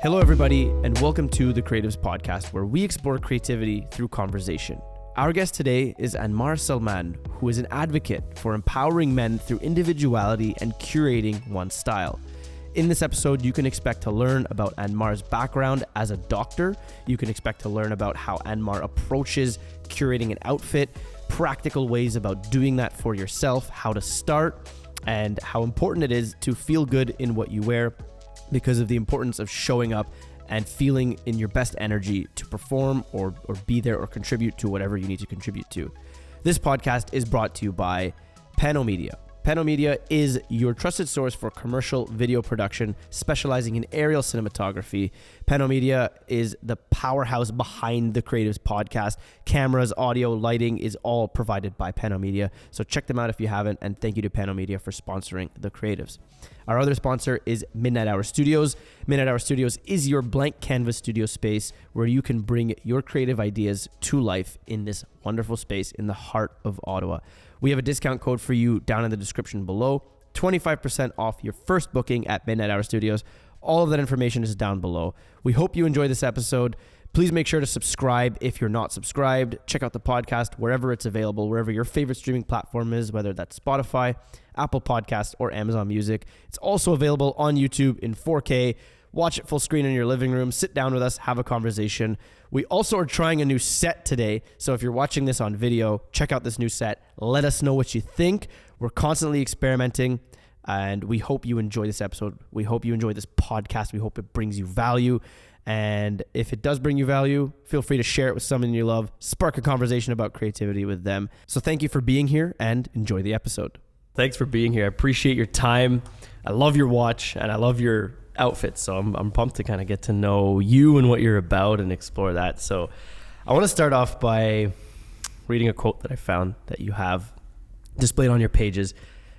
Hello, everybody, and welcome to TheCreatives Podcast, where we explore creativity through conversation. Our guest today is Anmar Salman, who is an advocate for empowering men through individuality and curating one's style. In this episode, you can expect to learn about Anmar's background as a doctor. You can expect to learn about how Anmar approaches curating an outfit, practical ways about doing that for yourself, how to start, and how important it is to feel good in what you wear because of the importance of showing up and feeling in your best energy to perform or be there or contribute to whatever you need to contribute to. This podcast is brought to you by Pano Media. Pano Media is your trusted source for commercial video production, specializing in aerial cinematography. Pano Media is the powerhouse behind TheCreatives Podcast. Cameras, audio, lighting is all provided by Pano Media. So check them out if you haven't, and thank you to Pano Media for sponsoring TheCreatives. Our other sponsor is Midnight Hour Studios. Midnight Hour Studios is your blank canvas studio space where you can bring your creative ideas to life in this wonderful space in the heart of Ottawa. We have a discount code for you down in the description below. 25% off your first booking at Midnight Hour Studios. All of that information is down below. We hope you enjoy this episode. Please make sure to subscribe if you're not subscribed. Check out the podcast wherever it's available, wherever your favorite streaming platform is, whether that's Spotify, Apple Podcasts, or Amazon Music. It's also available on YouTube in 4K. Watch it full screen in your living room. Sit down with us, have a conversation. We also are trying a new set today. So if you're watching this on video, check out this new set. Let us know what you think. We're constantly experimenting, and we hope you enjoy this episode. We hope you enjoy this podcast. We hope it brings you value. And if it does bring you value, feel free to share it with someone you love. Spark a conversation about creativity with them. So thank you for being here and enjoy the episode. Thanks for being here. I appreciate your time. I love your watch and I love your outfits. So I'm pumped to kind of get to know you and what you're about and explore that. So I want to start off by reading a quote that I found that you have displayed on your pages.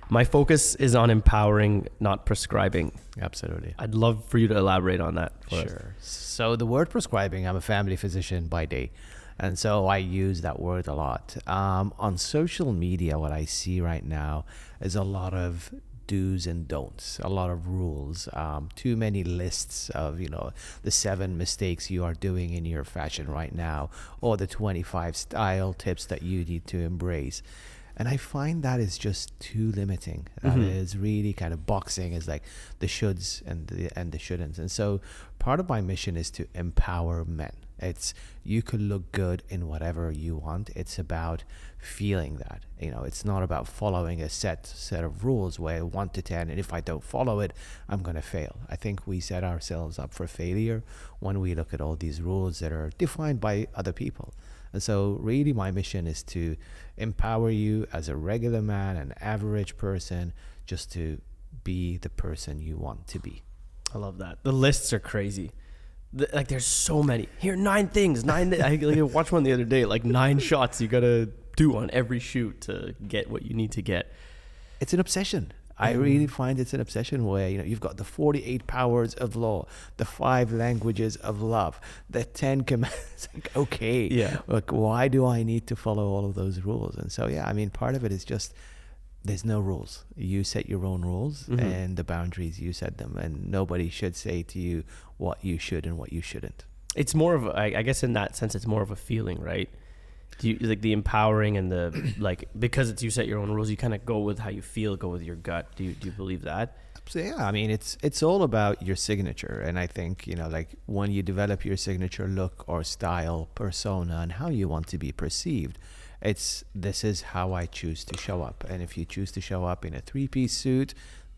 My focus is on empowering, not prescribing. Absolutely. I'd love for you to elaborate on that for us. Sure. So the word prescribing, I'm a family physician by day. And so I use that word a lot. On social media, what I see right now is a lot of do's and don'ts, a lot of rules, too many lists of, the 7 mistakes you are doing in your fashion right now, or the 25 style tips that you need to embrace. And I find that is just too limiting. That is really kind of boxing is like the shoulds and the shouldn'ts. And so part of my mission is to empower men. It's you could look good in whatever you want. It's about feeling that. It's not about following a set of rules where 1 to 10, and if I don't follow it, I'm going to fail. I think we set ourselves up for failure when we look at all these rules that are defined by other people. And so really my mission is to empower you as a regular man, an average person, just to be the person you want to be. I love that. The lists are crazy. There's so many. Here, 9 things. I watched one the other day, 9 shots you got to do on every shoot to get what you need to get. It's an obsession. I really find it's an obsession where, you've got the 48 powers of law, the 5 languages of love, the 10 commands. Okay. Yeah. Why do I need to follow all of those rules? And so, part of it is just, there's no rules. You set your own rules and the boundaries, you set them, and nobody should say to you what you should and what you shouldn't. It's more of, I guess in that sense, it's more of a feeling, right? Do you the empowering and the because it's you set your own rules, you kind of go with how you feel, go with your gut. Do you believe that? So it's all about your signature, and I think when you develop your signature look or style, persona, and how you want to be perceived, this is how I choose to show up. And if you choose to show up in a 3-piece suit,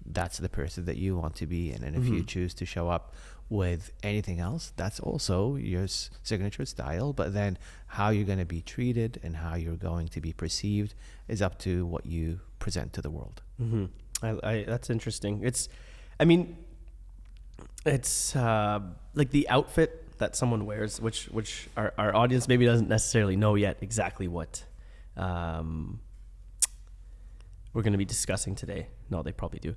that's the person that you want to be in. And if you choose to show up with anything else, that's also your signature style. But then how you're going to be treated and how you're going to be perceived is up to what you present to the world. That's interesting. It's the outfit that someone wears, which our audience maybe doesn't necessarily know yet exactly what we're going to be discussing today. No, they probably do.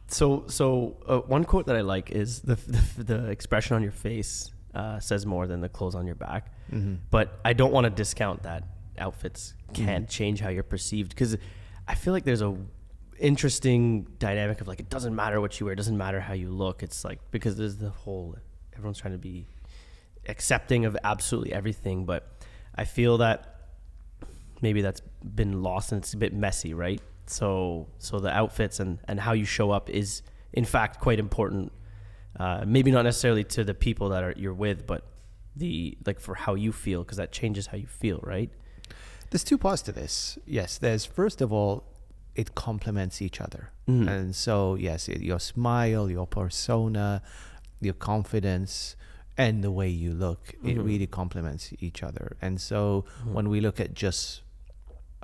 So one quote that I like is the expression on your face says more than the clothes on your back. But I don't want to discount that outfits can't change how you're perceived, because I feel like interesting dynamic of like, it doesn't matter what you wear, it doesn't matter how you look. It's like, because there's the whole, everyone's trying to be accepting of absolutely everything, but I feel that maybe that's been lost and it's a bit messy, right? So the outfits and how you show up is in fact quite important. Maybe not necessarily to the people that you're with, but for how you feel, because that changes how you feel, right? There's two parts to this. Yes, there's, first of all, it complements each other. Mm-hmm. And so, yes, your smile, your persona, your confidence, and the way you look, it really complements each other. And so when we look at just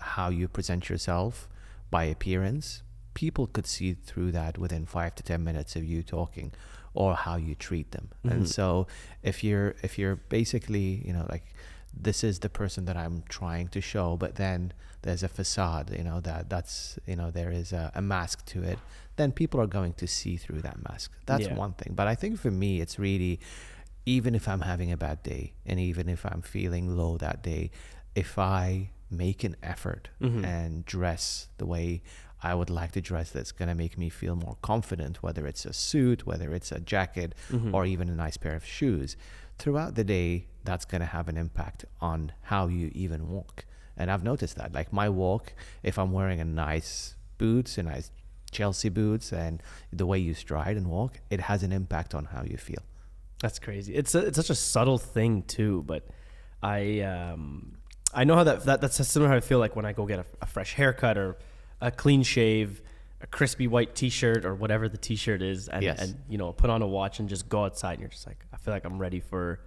how you present yourself by appearance, people could see through that within 5 to 10 minutes of you talking, or how you treat them. And so if you're basically, you know, like, this is the person that I'm trying to show, but then there's a facade, you know, that's, you know, there is a mask to it, then people are going to see through that mask. That's one thing. But I think for me, it's really, even if I'm having a bad day, and even if I'm feeling low that day, if I make an effort and dress the way I would like to dress, that's going to make me feel more confident, whether it's a suit, whether it's a jacket, or even a nice pair of shoes, throughout the day, that's going to have an impact on how you even walk. And I've noticed that, like, my walk, if I'm wearing a nice boots, a nice Chelsea boots, and the way you stride and walk, it has an impact on how you feel. That's crazy. It's such a subtle thing too, but I know how that's similar to how I feel like when I go get a fresh haircut, or a clean shave, a crispy white t-shirt, or whatever the t-shirt is, and you know, put on a watch and just go outside, and you're just like, I feel like I'm ready for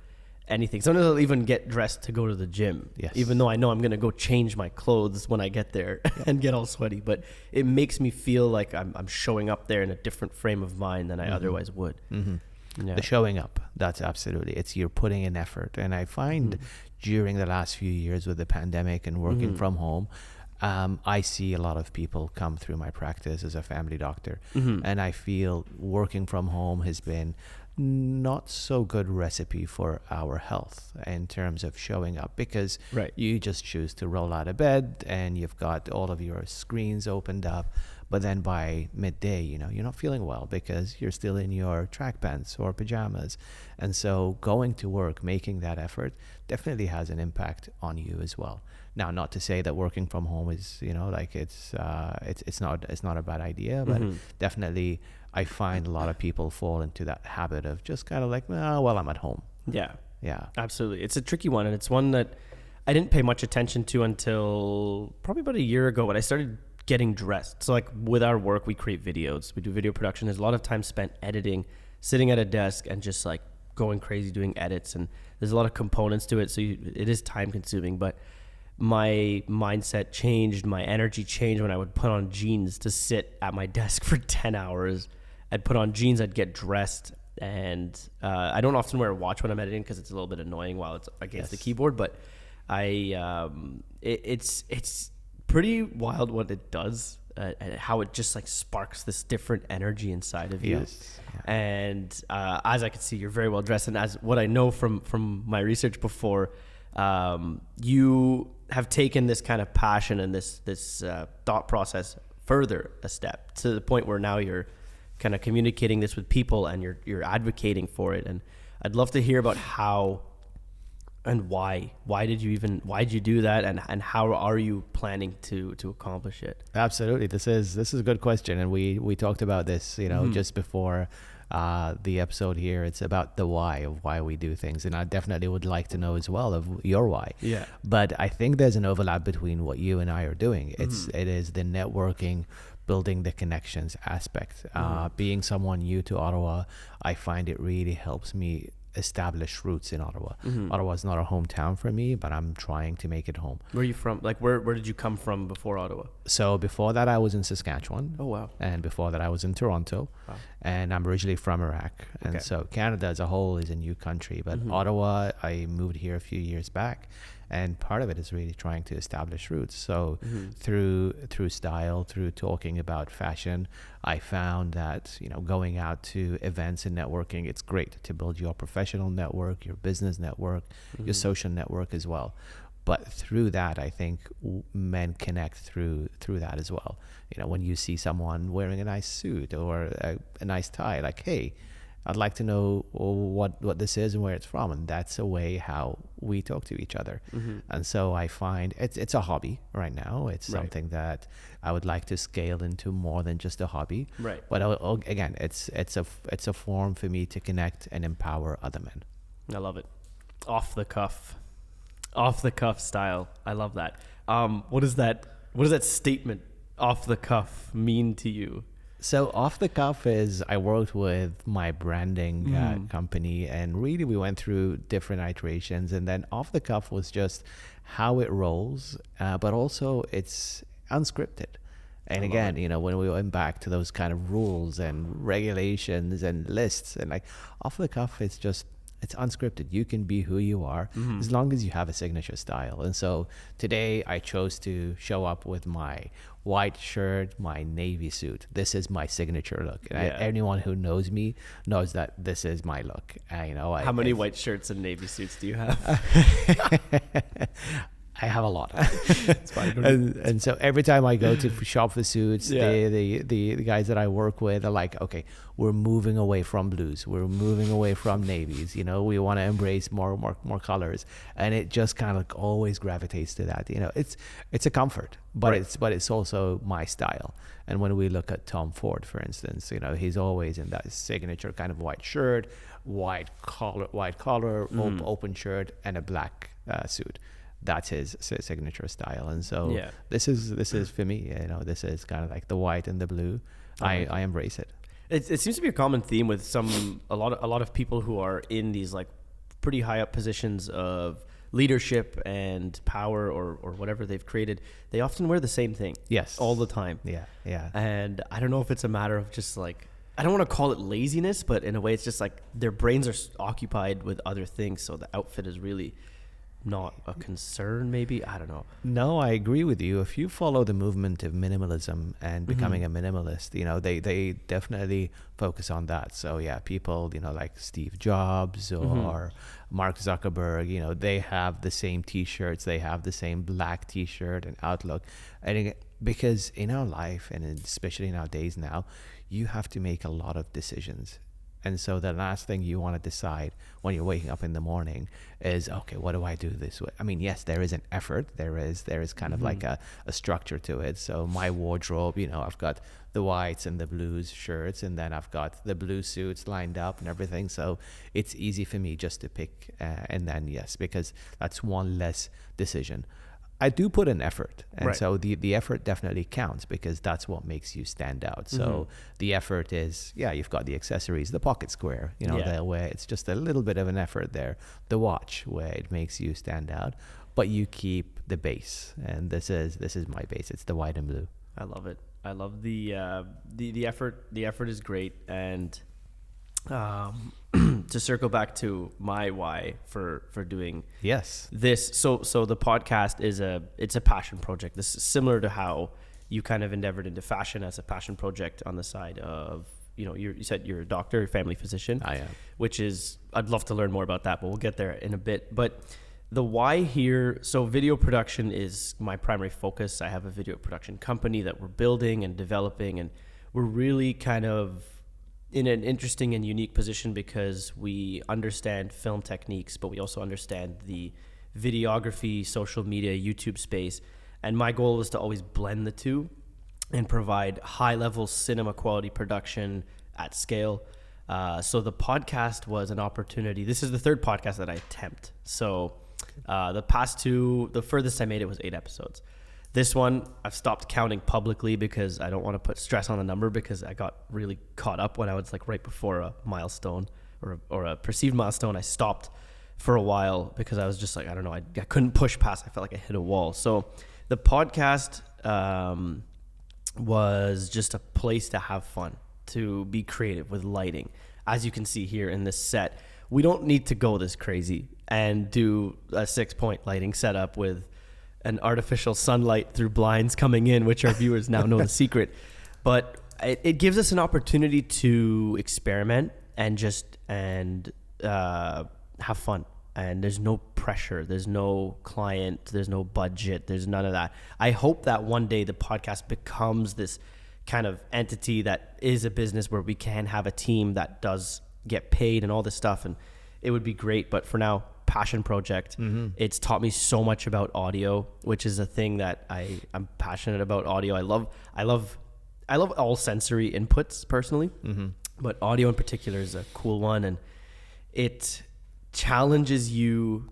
anything. Sometimes I'll even get dressed to go to the gym, even though I know I'm going to go change my clothes when I get there and get all sweaty, but it makes me feel like I'm showing up there in a different frame of mind than I otherwise would. The showing up, that's absolutely, it's, you're putting in effort. And I find during the last few years with the pandemic and working from home, I see a lot of people come through my practice as a family doctor, and I feel working from home has been not so good recipe for our health in terms of showing up, because you just choose to roll out of bed and you've got all of your screens opened up, but then by midday, you know, you're not feeling well because you're still in your track pants or pajamas. And so going to work, making that effort, definitely has an impact on you as well. Now, not to say that working from home is, you know, like, it's not a bad idea, but definitely I find a lot of people fall into that habit of just kind of like, oh, well, I'm at home. Yeah, absolutely. It's a tricky one, and it's one that I didn't pay much attention to until probably about a year ago when I started getting dressed. So, like, with our work, we create videos, we do video production. There's a lot of time spent editing, sitting at a desk and just like going crazy doing edits, and there's a lot of components to it, so it is time consuming. But my mindset changed, my energy changed when I would put on jeans to sit at my desk for 10 hours. I'd put on jeans, I'd get dressed, and I don't often wear a watch when I'm editing because it's a little bit annoying while it's against the keyboard, but it's pretty wild what it does, and how it just like sparks this different energy inside of you. And as I can see, you're very well dressed, and as what I know from my research before, you have taken this kind of passion and this thought process further a step, to the point where now you're kind of communicating this with people and you're advocating for it. And I'd love to hear about how and why did you do that, and how are you planning to accomplish it? Absolutely. This is a good question. And we talked about this, you know, just before the episode here. It's about the why of why we do things, and I definitely would like to know as well of your why. But I think there's an overlap between what you and I are doing. It is the networking, building the connections aspect. Being someone new to Ottawa, I find it really helps me establish roots in Ottawa. Ottawa is not a hometown for me, but I'm trying to make it home. Where are you from? Like, where did you come from before Ottawa? So before that, I was in Saskatchewan. Oh, wow. And before that, I was in Toronto. Wow. And I'm originally from Iraq. And so Canada as a whole is a new country, but Ottawa, I moved here a few years back. And part of it is really trying to establish roots. So through style, through talking about fashion, I found that, you know, going out to events and networking, it's great to build your professional network, your business network, your social network as well. But through that, I think men connect through that as well. You know, when you see someone wearing a nice suit or a nice tie, like, hey, I'd like to know what this is and where it's from. And that's a way how we talk to each other. And so I find it's a hobby right now. It's something that I would like to scale into more than just a hobby. Right. But again, it's a form for me to connect and empower other men. I love it. Off the cuff style. I love that. What does that statement, off the cuff, mean to you? So off the cuff is, I worked with my branding company, and really we went through different iterations, and then off the cuff was just how it rolls, but also it's unscripted. And again, you know, when we went back to those kind of rules and regulations and lists, and like off the cuff, it's unscripted. You can be who you are as long as you have a signature style. And so today I chose to show up with my white shirt, my navy suit. This is my signature look. And anyone who knows me knows that this is my look. How many white shirts and navy suits do you have? I have a lot. It's fine. And so every time I go to shop for suits, the guys that I work with are like, okay, we're moving away from blues. We're moving away from navies. You know, we want to embrace more colors. And it just kind of always gravitates to that. You know, it's a comfort, but it's also my style. And when we look at Tom Ford, for instance, you know, he's always in that signature kind of white shirt, white collar, open shirt, and a black suit. That's his signature style. And so this is for me, you know, this is kind of like the white and the blue. I embrace it. It seems to be a common theme with a lot of people who are in these like pretty high up positions of leadership and power or whatever they've created. They often wear the same thing. Yes. All the time. Yeah. And I don't know if it's a matter of just like, I don't want to call it laziness, but in a way it's just like their brains are occupied with other things. So the outfit is really not a concern, maybe. I don't know. No, I agree with you. If you follow the movement of minimalism and becoming a minimalist, you know, they definitely focus on that. So yeah, people, you know, like Steve Jobs or Mark Zuckerberg, you know, they have the same t-shirts, they have the same black t-shirt and outlook. Because in our life, and especially nowadays now, you have to make a lot of decisions. And so the last thing you want to decide when you're waking up in the morning is, okay, what do I do this way? I mean, yes, there is an effort. There is kind of like a structure to it. So my wardrobe, you know, I've got the whites and the blues shirts, and then I've got the blue suits lined up and everything. So it's easy for me just to pick. And then, yes, because that's one less decision. I do put an effort, and so the effort definitely counts because that's what makes you stand out. So the effort is, you've got the accessories, the pocket square, you know, there where it's just a little bit of an effort there. The watch where it makes you stand out, but you keep the base, and this is my base. It's the white and blue. I love it. I love the effort. The effort is great, and to circle back to my why for doing this. So the podcast it's a passion project. This is similar to how you kind of endeavored into fashion as a passion project on the side of, you know, you said you're a doctor, a family physician. I am. Which is, I'd love to learn more about that, but we'll get there in a bit. But the why here, so video production is my primary focus. I have a video production company that we're building and developing, and we're really kind of in an interesting and unique position because we understand film techniques, but we also understand the videography, social media, YouTube space. And my goal was to always blend the two and provide high-level cinema quality production at scale. So the podcast was an opportunity. This is the third podcast that I attempt. So the past two, the furthest I made it was 8 episodes. This one, I've stopped counting publicly because I don't want to put stress on the number, because I got really caught up when I was like right before a milestone or a perceived milestone. I stopped for a while because I was just like, I don't know, I couldn't push past. I felt like I hit a wall. So the podcast was just a place to have fun, to be creative with lighting. As you can see here in this set, we don't need to go this crazy and do a 6-point lighting setup with an artificial sunlight through blinds coming in, which our viewers now know the secret. But it gives us an opportunity to experiment and have fun. and there's no pressure, there's no client, there's no budget, there's none of that. I hope that one day the podcast becomes this kind of entity that is a business where we can have a team that does get paid and all this stuff, and it would be great. But for now, passion project. It's taught me so much about audio, which is a thing that I'm passionate about. Audio. I love all sensory inputs personally, but audio in particular is a cool one, and it challenges you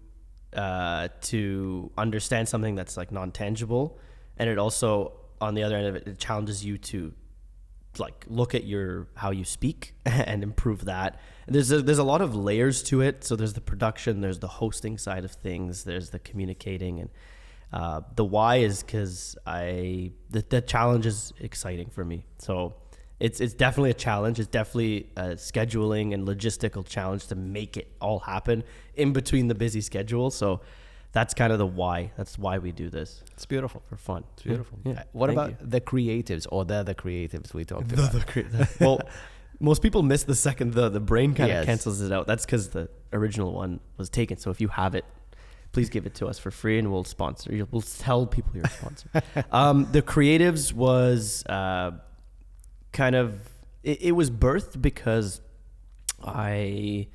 to understand something that's like non-tangible, and it also, on the other end of it, it challenges you to like look at how you speak and improve that. And there's a lot of layers to it. So there's the production, there's the hosting side of things, there's the communicating, and the why is because the challenge is exciting for me. So it's definitely a challenge. It's definitely a scheduling and logistical challenge to make it all happen in between the busy schedule. So that's kind of the why. That's why we do this. It's beautiful. For fun. It's beautiful. Yeah. What Thank about you. the creatives, or the creatives we talked about? Well, most people miss the second. The brain kind of Yes. cancels it out. That's because the original one was taken. So if you have it, please give it to us for free, and we'll sponsor you. We'll tell people you're a sponsor. The creatives was kind of it was birthed because I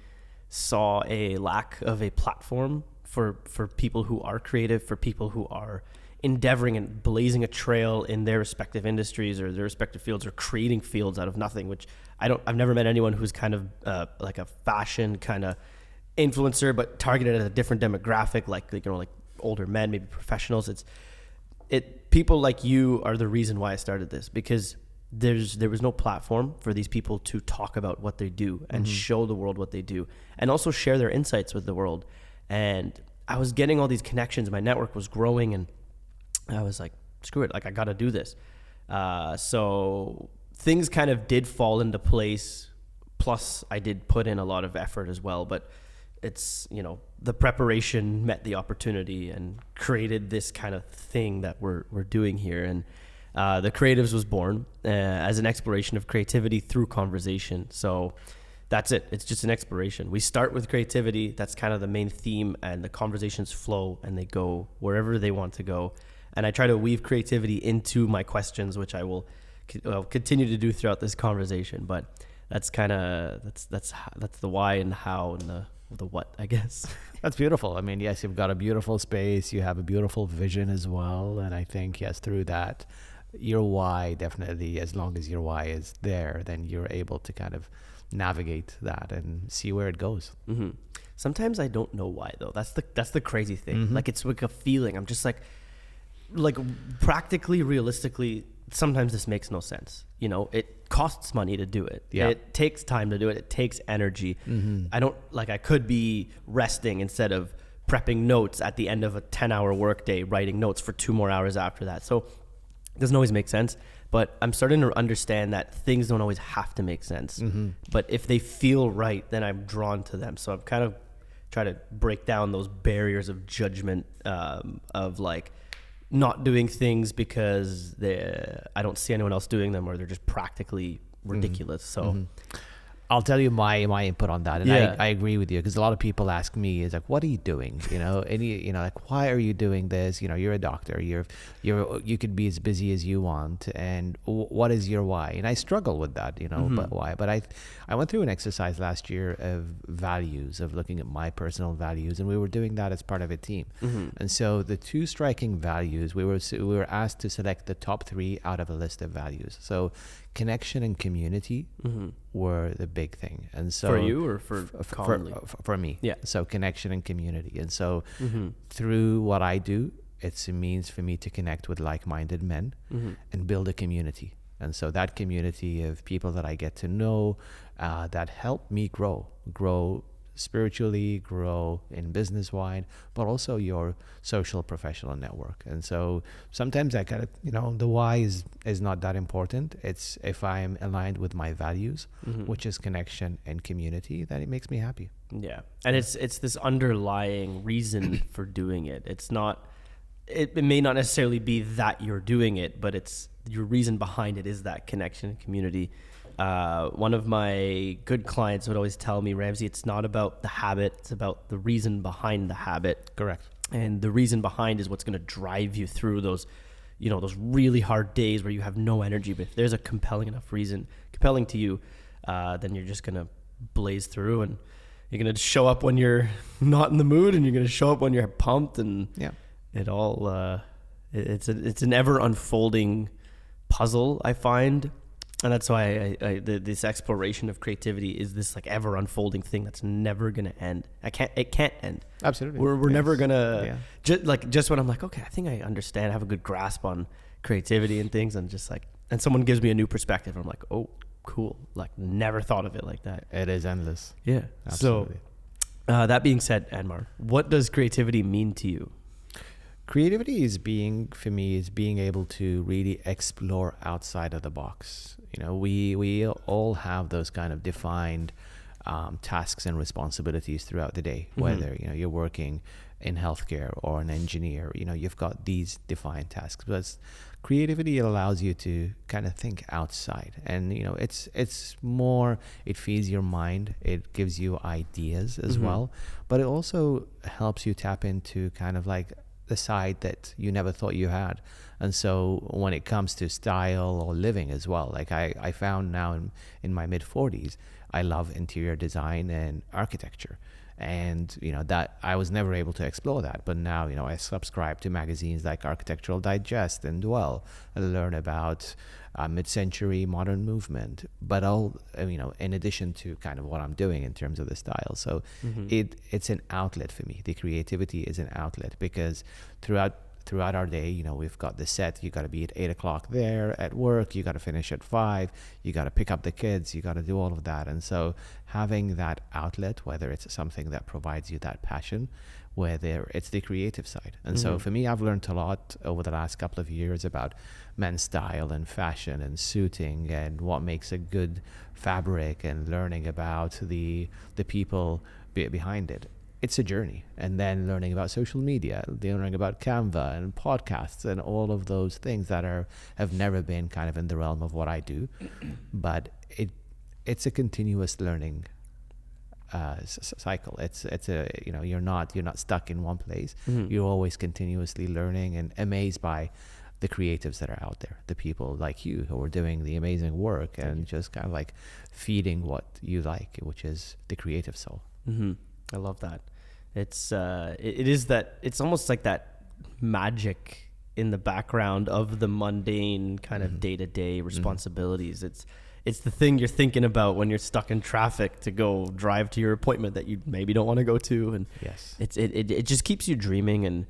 saw a lack of a platform for people who are creative, for people who are endeavoring and blazing a trail in their respective industries or their respective fields, or creating fields out of nothing, which I've never met anyone who's kind of like a fashion kind of influencer, but targeted at a different demographic, like older men, maybe professionals. People like you are the reason why I started this, because there was no platform for these people to talk about what they do and show the world what they do, and also share their insights with the world. And I was getting all these connections. My network was growing, and I was like, screw it. Like, I got to do this. So things kind of did fall into place. Plus I did put in a lot of effort as well, but it's, the preparation met the opportunity and created this kind of thing that we're doing here. And the Creatives was born as an exploration of creativity through conversation. So that's it. It's just an exploration. We start with creativity. That's kind of the main theme, and the conversations flow and they go wherever they want to go. And I try to weave creativity into my questions, which I will continue to do throughout this conversation. But that's kind of that's the why and how and the what, I guess. That's beautiful. I mean, yes, you've got a beautiful space. You have a beautiful vision as well. And I think, yes, through that, your why, definitely, as long as your why is there, then you're able to kind of navigate that and see where it goes. Sometimes I don't know why, though. That's the crazy thing. Like, it's like a feeling. I'm just like practically, realistically, sometimes this makes no sense. It costs money to do it. Yeah. It takes time to do it. It takes energy. I could be resting instead of prepping notes at the end of a 10-hour workday, writing notes for 2 more hours after that. So it doesn't always make sense, but I'm starting to understand that things don't always have to make sense. But if they feel right, then I'm drawn to them. So I'm kind of trying to break down those barriers of judgment, of like not doing things because I don't see anyone else doing them, or they're just practically ridiculous. So I'll tell you my input on that. And Yeah. I agree with you, because a lot of people ask me, is like, what are you doing? Like, why are you doing this? You're a doctor, you could be as busy as you want. And what is your why? And I struggle with that, but why? But I went through an exercise last year of values, of looking at my personal values. And we were doing that as part of a team. And so the 2 striking values, we were asked to select the top 3 out of a list of values. So connection and community were the big thing. And so for you, or for me, Yeah. So connection and community. And so through what I do, it's a means for me to connect with like-minded men and build a community. And so that community of people that I get to know, that help me grow spiritually, grow in business-wide, but also your social professional network. And so sometimes I kind of, the why is not that important. It's if I'm aligned with my values, which is connection and community, that it makes me happy. Yeah. And it's this underlying reason for doing it. It's not, it may not necessarily be that you're doing it, but it's your reason behind it is that connection and community. one of my good clients would always tell me, Ramsey, it's not about the habit, it's about the reason behind the habit. Correct. And the reason behind is what's going to drive you through those, you know, those really hard days where you have no energy. But if there's a compelling enough reason, compelling to you, then you're just going to blaze through, and you're going to show up when you're not in the mood, and you're going to show up when you're pumped, and it all, it's an ever unfolding puzzle, I find. And that's why this exploration of creativity is this like ever unfolding thing that's never going to end. It can't end. Absolutely. We're never going to, just when I'm like, okay, I think I understand, I have a good grasp on creativity and things, and just like, and someone gives me a new perspective, I'm like, oh, cool. Like, never thought of it like that. It is endless. Yeah. Absolutely. So that being said, Anmar, what does creativity mean to you? Creativity is being able to really explore outside of the box. You know, we all have those kind of defined tasks and responsibilities throughout the day, whether, you know, you're working in healthcare or an engineer, you know, you've got these defined tasks. But creativity allows you to kind of think outside, and, you know, it's more, it feeds your mind, it gives you ideas as well, but it also helps you tap into kind of like the side that you never thought you had. And so when it comes to style or living as well, like I found now in my mid-40s, I love interior design and architecture. And, you know, that I was never able to explore that. But now, you know, I subscribe to magazines like Architectural Digest and Dwell. I learn about mid-century modern movement, but you know, in addition to kind of what I'm doing in terms of the style. So it's an outlet for me. The creativity is an outlet, because throughout our day, you know, we've got the set, you got to be at 8 o'clock there at work, you got to finish at 5, you got to pick up the kids, you got to do all of that. And so having that outlet, whether it's something that provides you that passion, whether it's the creative side. And so for me, I've learned a lot over the last couple of years about men's style and fashion and suiting and what makes a good fabric, and learning about the people behind it. It's a journey. And then learning about social media, learning about Canva and podcasts and all of those things that have never been kind of in the realm of what I do. But it's a continuous learning cycle. It's a, you know, you're not stuck in one place. You're always continuously learning and amazed by the creatives that are out there, the people like you who are doing the amazing work and just kind of like feeding what you like, which is the creative soul. I love that. It's it is that, it's almost like that magic in the background of the mundane kind of day-to-day responsibilities. It's the thing you're thinking about when you're stuck in traffic to go drive to your appointment that you maybe don't want to go to, and it just keeps you dreaming. And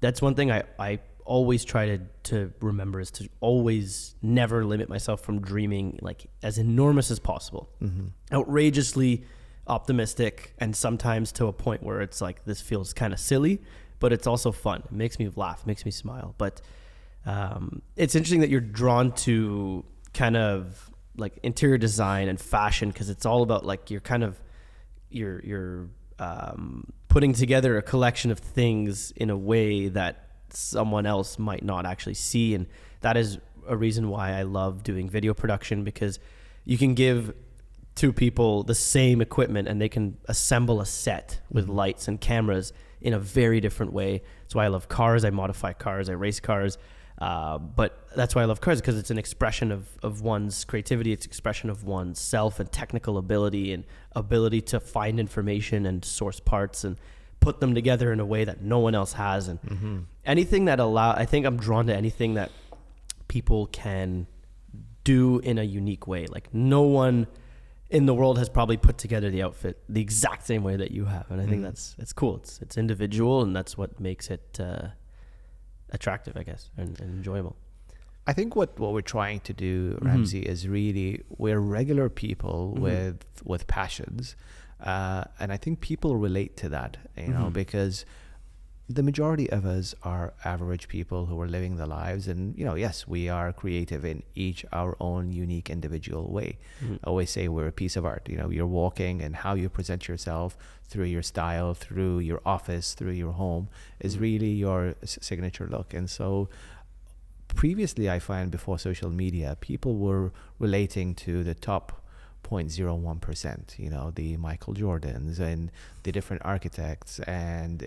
that's one thing I always try to remember, is to always never limit myself from dreaming like as enormous as possible, outrageously optimistic, and sometimes to a point where it's like, this feels kind of silly, but it's also fun. It makes me laugh, makes me smile. But it's interesting that you're drawn to kind of like interior design and fashion, because it's all about like you're putting together a collection of things in a way that someone else might not actually see. And that is a reason why I love doing video production, because you can give two people the same equipment and they can assemble a set with lights and cameras in a very different way. That's why I love cars. I modify cars, I race cars. But that's why I love cars, because it's an expression of one's creativity. It's expression of one's self and technical ability and ability to find information and source parts and put them together in a way that no one else has. And anything that I think I'm drawn to anything that people can do in a unique way. Like, no one in the world has probably put together the outfit the exact same way that you have. And I think it's cool. It's individual, and that's what makes it attractive, I guess, and enjoyable. I think what we're trying to do, Ramsey, is really, we're regular people with passions, and I think people relate to that, you know, because the majority of us are average people who are living their lives, and, you know, yes, we are creative in each our own unique individual way. I always say we're a piece of art. You know, you're walking, and how you present yourself through your style, through your office, through your home is really your signature look. And so previously, I find before social media, people were relating to the top 0.01%, you know, the Michael Jordans and the different architects and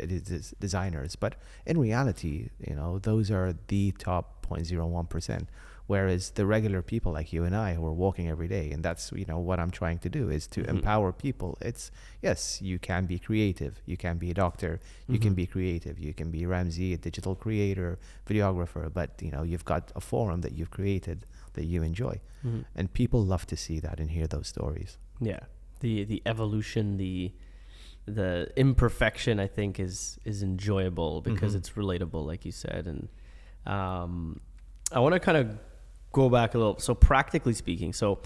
designers. But in reality, you know, those are the top 0.01%. Whereas the regular people like you and I who are walking every day, and that's, you know, what I'm trying to do is to empower people. It's, yes, you can be creative. You can be a doctor. You can be creative. You can be Ramsey, a digital creator, videographer. But, you know, you've got a forum that you've created that you enjoy. And people love to see that and hear those stories. Yeah. The evolution, the imperfection, I think is enjoyable because it's relatable, like you said. And I want to kind of go back a little. So practically speaking, so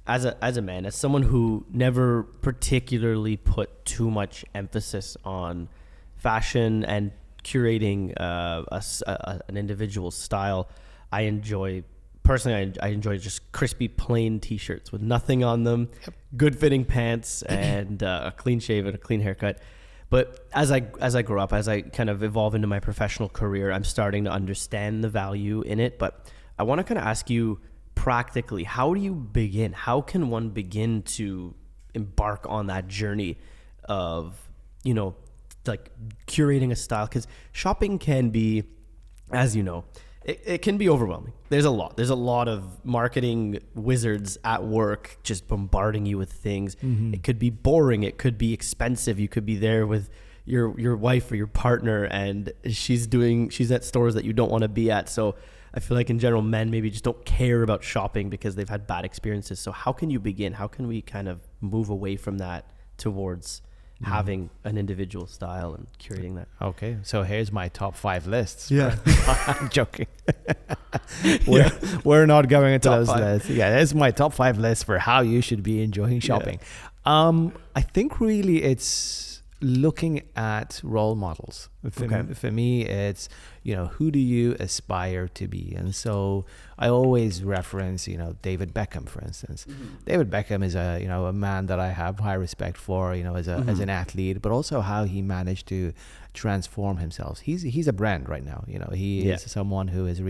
as a man, as someone who never particularly put too much emphasis on fashion and curating an individual style, I enjoy just crispy plain t-shirts with nothing on them, good fitting pants, and a clean shave and a clean haircut. But as I grow up, as I kind of evolve into my professional career, I'm starting to understand the value in it. But I want to kind of ask you practically, how do you begin? How can one begin to embark on that journey of, you know, like curating a style? Because shopping can be, as you know, it can be overwhelming. There's a lot of marketing wizards at work just bombarding you with things. It could be boring. It could be expensive. You could be there with your wife or your partner, and she's at stores that you don't want to be at. So I feel like in general, men maybe just don't care about shopping because they've had bad experiences. So how can you begin? How can we kind of move away from that towards having an individual style and curating that? Okay, so here's my top 5 lists. Yeah. I'm joking. We're not going into those lists. Yeah, there's my top 5 list for how you should be enjoying shopping. I think really it's looking at role models. For me, it's, you know, who do you aspire to be? And so I always reference, you know, David Beckham, for instance. David Beckham is a man that I have high respect for, you know, as an athlete, but also how he managed to transform himself. He's a brand right now. You know, he is someone who's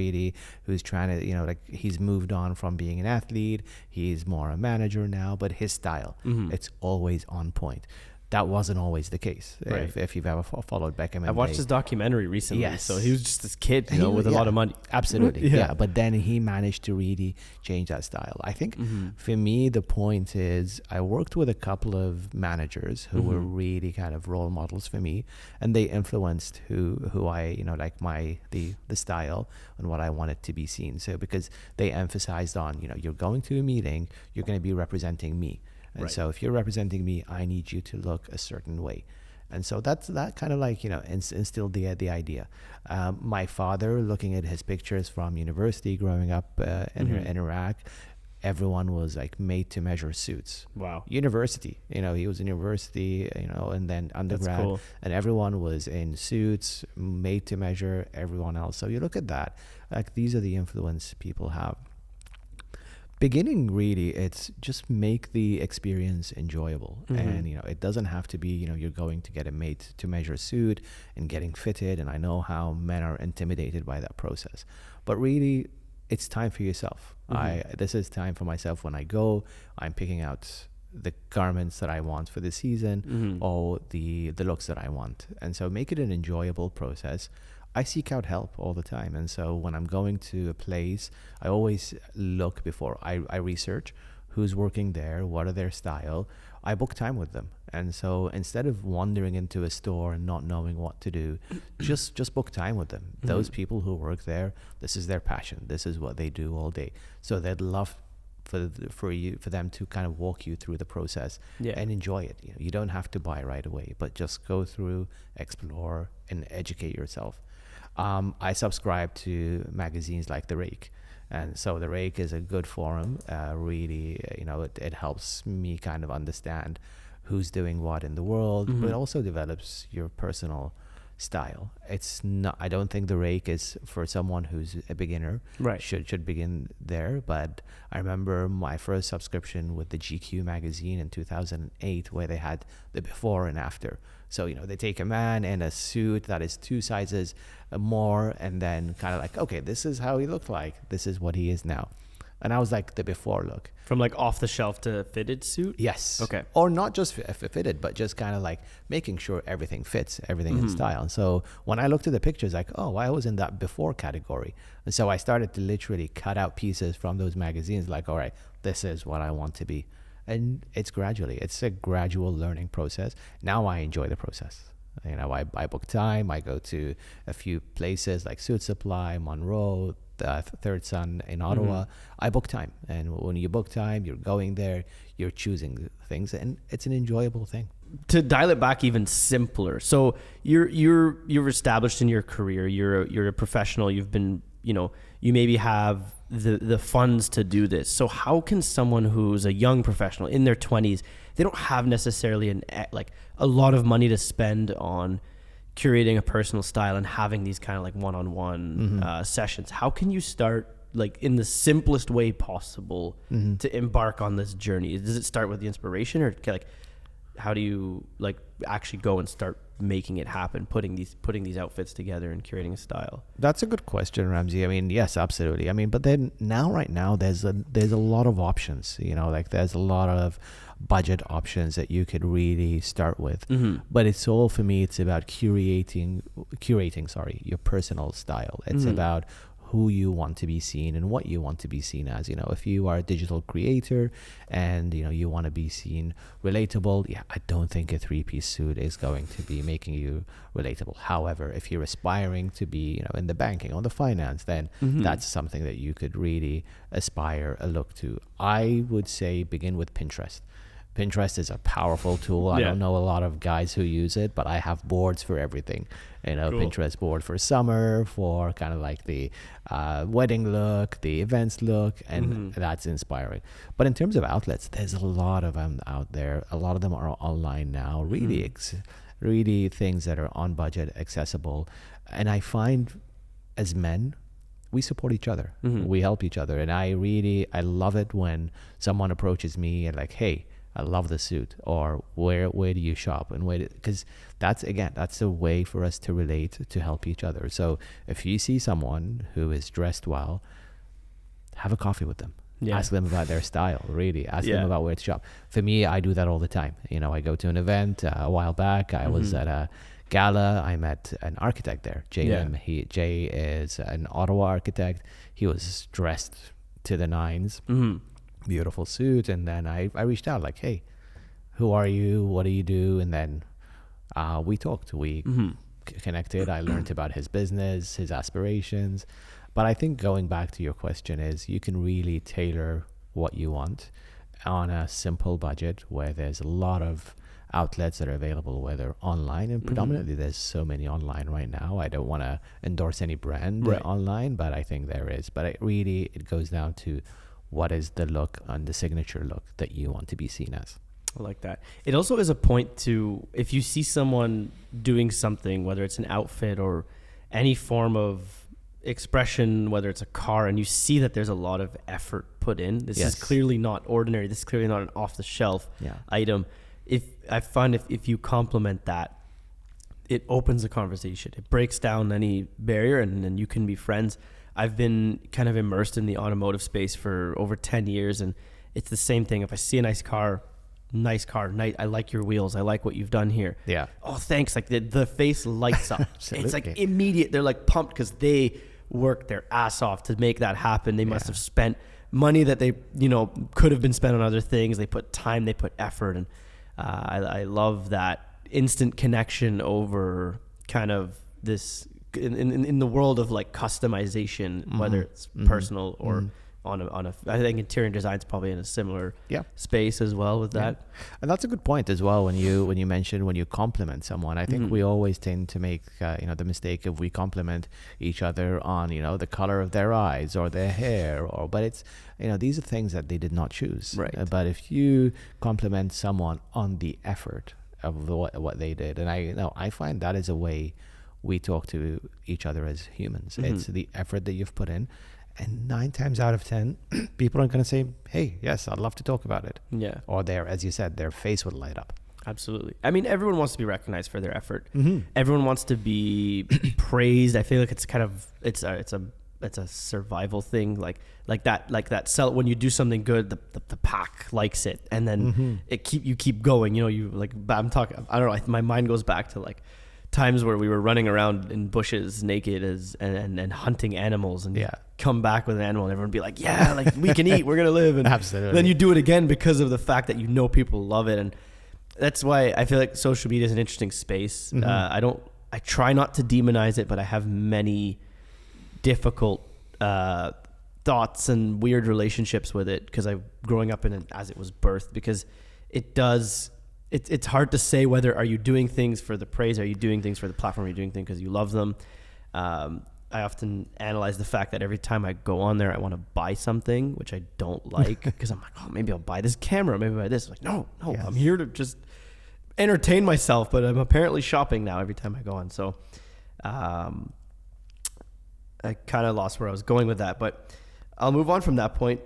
trying to, you know, like, he's moved on from being an athlete. He's more a manager now, but his style, it's always on point. That wasn't always the case. Right. If you've ever followed Beckham. I watched his documentary recently. Yes. So he was just this kid, you know, with a lot of money. Absolutely. Yeah. But then he managed to really change that style. I think for me, the point is I worked with a couple of managers who were really kind of role models for me, and they influenced who I, you know, like the style and what I wanted to be seen. So because they emphasized on, you know, you're going to a meeting, you're going to be representing me. And so if you're representing me, I need you to look a certain way. And so that kind of like, you know, instilled the idea. My father, looking at his pictures from university growing up in Iraq, everyone was like made to measure suits. Wow. University, you know, he was in university, you know, and then undergrad. That's cool. And everyone was in suits, made to measure everyone else. So you look at that, like, these are the influence people have. Beginning, really, it's just make the experience enjoyable. And, you know, it doesn't have to be, you know, you're going to get a made to measure suit and getting fitted. And I know how men are intimidated by that process, but really it's time for yourself. This is time for myself. When I go, I'm picking out the garments that I want for the season or the looks that I want. And so make it an enjoyable process. I seek out help all the time. And so when I'm going to a place, I always look before I research who's working there, what are their style. I book time with them. And so instead of wandering into a store and not knowing what to do, just book time with them. Those people who work there, this is their passion. This is what they do all day. So they'd love for them to kind of walk you through the process and enjoy it. You know, you don't have to buy right away, but just go through, explore, and educate yourself. I subscribe to magazines like The Rake. And so The Rake is a good forum. Really, you know, it helps me kind of understand who's doing what in the world, but it also develops your personal style. It's not, I don't think the rake is for someone who's a beginner. Right. Should begin there. But I remember my first subscription with the GQ magazine in 2008, where they had the before and after. So, they take a man in a suit that is 2 sizes more, and then kind of like, okay, this is how he looked like. This is what he is now. And I was like the before look. From like off the shelf to fitted suit? Yes. Okay. Or not just fitted, but just kind of like making sure everything fits, everything in style. And so when I looked at the pictures, like, oh, I was in that before category. And so I started to literally cut out pieces from those magazines, like, all right, this is what I want to be. And it's a gradual learning process. Now I enjoy the process. I book time. I go to a few places like Suit Supply, Monroe, the Third Sun in Ottawa. I book time. And when you book time, you're going there, you're choosing things, and it's an enjoyable thing. To dial it back even simpler. So you're established in your career. You're a professional. You've been, you maybe have the funds to do this. So how can someone who's a young professional in their 20s, they don't have necessarily a lot of money to spend on curating a personal style and having these kind of like one-on-one sessions. How can you start like in the simplest way possible to embark on this journey? Does it start with the inspiration, or like how do you like actually go and start making it happen, putting these outfits together and curating a style? That's a good question, Ramsey. I mean, yes, absolutely. I mean, but then right now there's a lot of options, like there's a lot of budget options that you could really start with. But it's all, for me, it's about curating your personal style. It's about who you want to be seen and what you want to be seen as. If you are a digital creator and you want to be seen relatable, I don't think a 3-piece suit is going to be making you relatable. However, if you're aspiring to be in the banking or the finance, then that's something that you could really aspire a look to. I would say begin with Pinterest. Pinterest is a powerful tool. I don't know a lot of guys who use it, but I have boards for everything. Cool. Pinterest board for summer, for kind of like the wedding look, the events look, and that's inspiring. But in terms of outlets, there's a lot of them out there. A lot of them are online now, really things that are on budget, accessible. And I find as men, we support each other. We help each other. And I love it when someone approaches me and like, hey, I love the suit, or where do you shop, and because that's a way for us to relate, to help each other. So if you see someone who is dressed well, have a coffee with them. Ask them about their style, really. Ask them about where to shop. For me, I do that all the time. I go to an event. A while back, I was at a gala. I met an architect there, Jay Lim. Jay is an Ottawa architect. He was dressed to the nines. Beautiful suit. And then I reached out like, hey, who are you? What do you do? And then we talked. We connected. I learned about his business, his aspirations. But I think going back to your question is you can really tailor what you want on a simple budget, where there's a lot of outlets that are available, whether online, and predominantly there's so many online right now. I don't want to endorse any brand online, but I think there is. But it goes down to what is the look and the signature look that you want to be seen as. I like that. It also is a point to, if you see someone doing something, whether it's an outfit or any form of expression, whether it's a car, and you see that there's a lot of effort put in, this is clearly not ordinary. This is clearly not an off the shelf item. If you compliment that, it opens a conversation. It breaks down any barrier, and then you can be friends. I've been kind of immersed in the automotive space for over 10 years, and it's the same thing. If I see a nice car, I like your wheels, I like what you've done here. Yeah. Oh, thanks. Like the face lights up. It's like immediate. They're like pumped because they worked their ass off to make that happen. They must have spent money that they, could have been spent on other things. They put time, they put effort. And I love that instant connection over kind of this in the world of like customization, whether it's personal or on a I think interior design is probably in a similar space as well with that. And that's a good point as well when you mention when you compliment someone. I think we always tend to make the mistake of we compliment each other on the color of their eyes or their hair, but it's these are things that they did not choose. Right. But if you compliment someone on the effort of what they did, and I find that is a way we talk to each other as humans. It's the effort that you've put in. And 9 times out of 10, people aren't going to say, hey, yes, I'd love to talk about it. Yeah. Or as you said, their face would light up. Absolutely. I mean, everyone wants to be recognized for their effort. Everyone wants to be praised. I feel like it's kind of, it's a survival thing. Like that when you do something good, the pack likes it. And then you keep going, you know, I'm talking, I don't know, my mind goes back to like times where we were running around in bushes naked and hunting animals, and come back with an animal and everyone be like, yeah, like we can eat, we're gonna live. And absolutely. Then you do it again because of the fact that you know people love it. And that's why I feel like social media is an interesting space. I try not to demonize it, but I have many difficult thoughts and weird relationships with it because I'm growing up in it as it was birthed, because it's hard to say whether are you doing things for the praise, are you doing things for the platform, are you doing things because you love them. I often analyze the fact that every time I go on there, I want to buy something, which I don't like, because I'm like, oh, maybe I'll buy this camera, maybe I'll buy this. I'm like, no, yes. I'm here to just entertain myself, but I'm apparently shopping now every time I go on. So I kind of lost where I was going with that, but I'll move on from that point.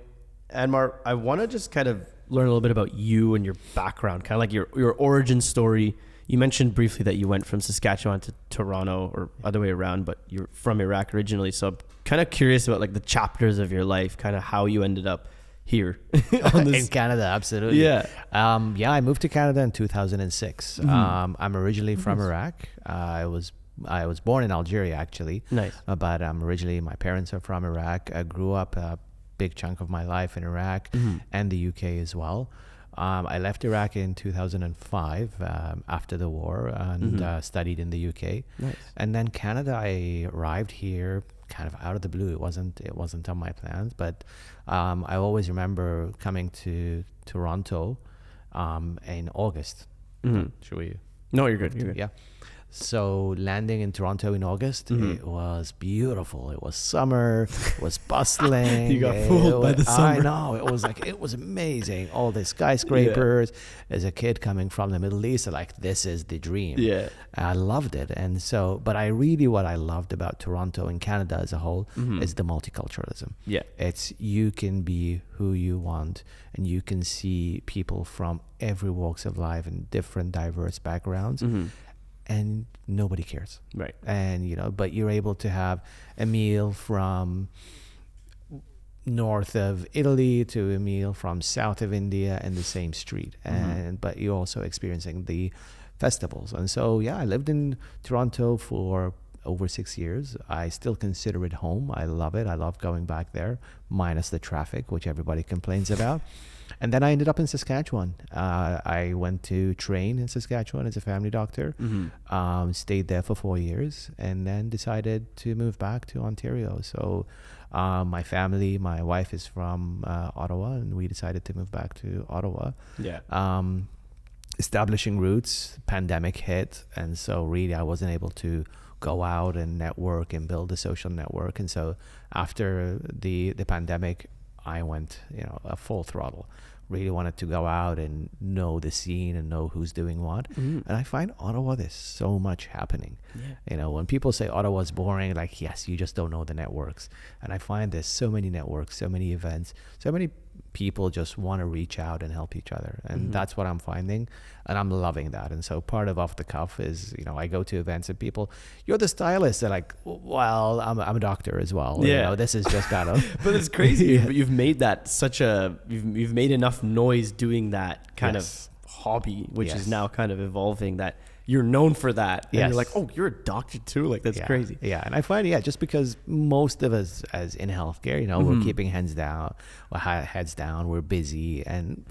Anmar, I want to just kind of learn a little bit about you and your background, kind of like your origin story. You mentioned briefly that you went from Saskatchewan to Toronto, or other way around, but you're from Iraq originally. So I'm kind of curious about like the chapters of your life, kind of how you ended up here in Canada. Absolutely. Yeah. I moved to Canada in 2006. I'm originally from Iraq. I was born in Algeria, actually. Nice. But originally my parents are from Iraq. I grew up a big chunk of my life in Iraq and the UK as well. I left Iraq in 2005 after the war and studied in the UK. Nice. And then Canada, I arrived here kind of out of the blue. It wasn't on my plans, but I always remember coming to Toronto in August. Should we? No, you're good. You're good. Yeah. So landing in Toronto in August, it was beautiful. It was summer, it was bustling. You got fooled by the summer. I know. It was amazing. All the skyscrapers. Yeah. As a kid coming from the Middle East, like, this is the dream. Yeah. I loved it. And so, but what I loved about Toronto and Canada as a whole is the multiculturalism. Yeah. It's, you can be who you want, and you can see people from every walks of life and different diverse backgrounds. And nobody cares. Right. And, but you're able to have a meal from north of Italy to a meal from south of India in the same street. But you're also experiencing the festivals. And so, I lived in Toronto for over 6 years. I still consider it home. I love it. I love going back there, minus the traffic, which everybody complains about. And then I ended up in Saskatchewan. I went to train in Saskatchewan as a family doctor, stayed there for 4 years, and then decided to move back to Ontario. So my family, my wife is from Ottawa, and we decided to move back to Ottawa. Yeah. Establishing roots, pandemic hit, and so really I wasn't able to go out and network and build a social network. And so after the pandemic, I went, a full throttle. Really wanted to go out and know the scene and know who's doing what. And I find Ottawa, there's so much happening. Yeah. When people say Ottawa's boring, like, yes, you just don't know the networks. And I find there's so many networks, so many events, so many people just want to reach out and help each other. And that's what I'm finding. And I'm loving that. And so part of Off the Cuff is, I go to events and people, you're the stylist. They're like, well, I'm a doctor as well. Yeah. This is just kind of. But it's crazy. You've made that you've made enough noise doing that kind of hobby, which is now kind of evolving, that you're known for that. And you're like, oh, you're a doctor too? Like, that's crazy. Yeah. And I find, just because most of us as in healthcare, we're keeping heads down, we're busy. And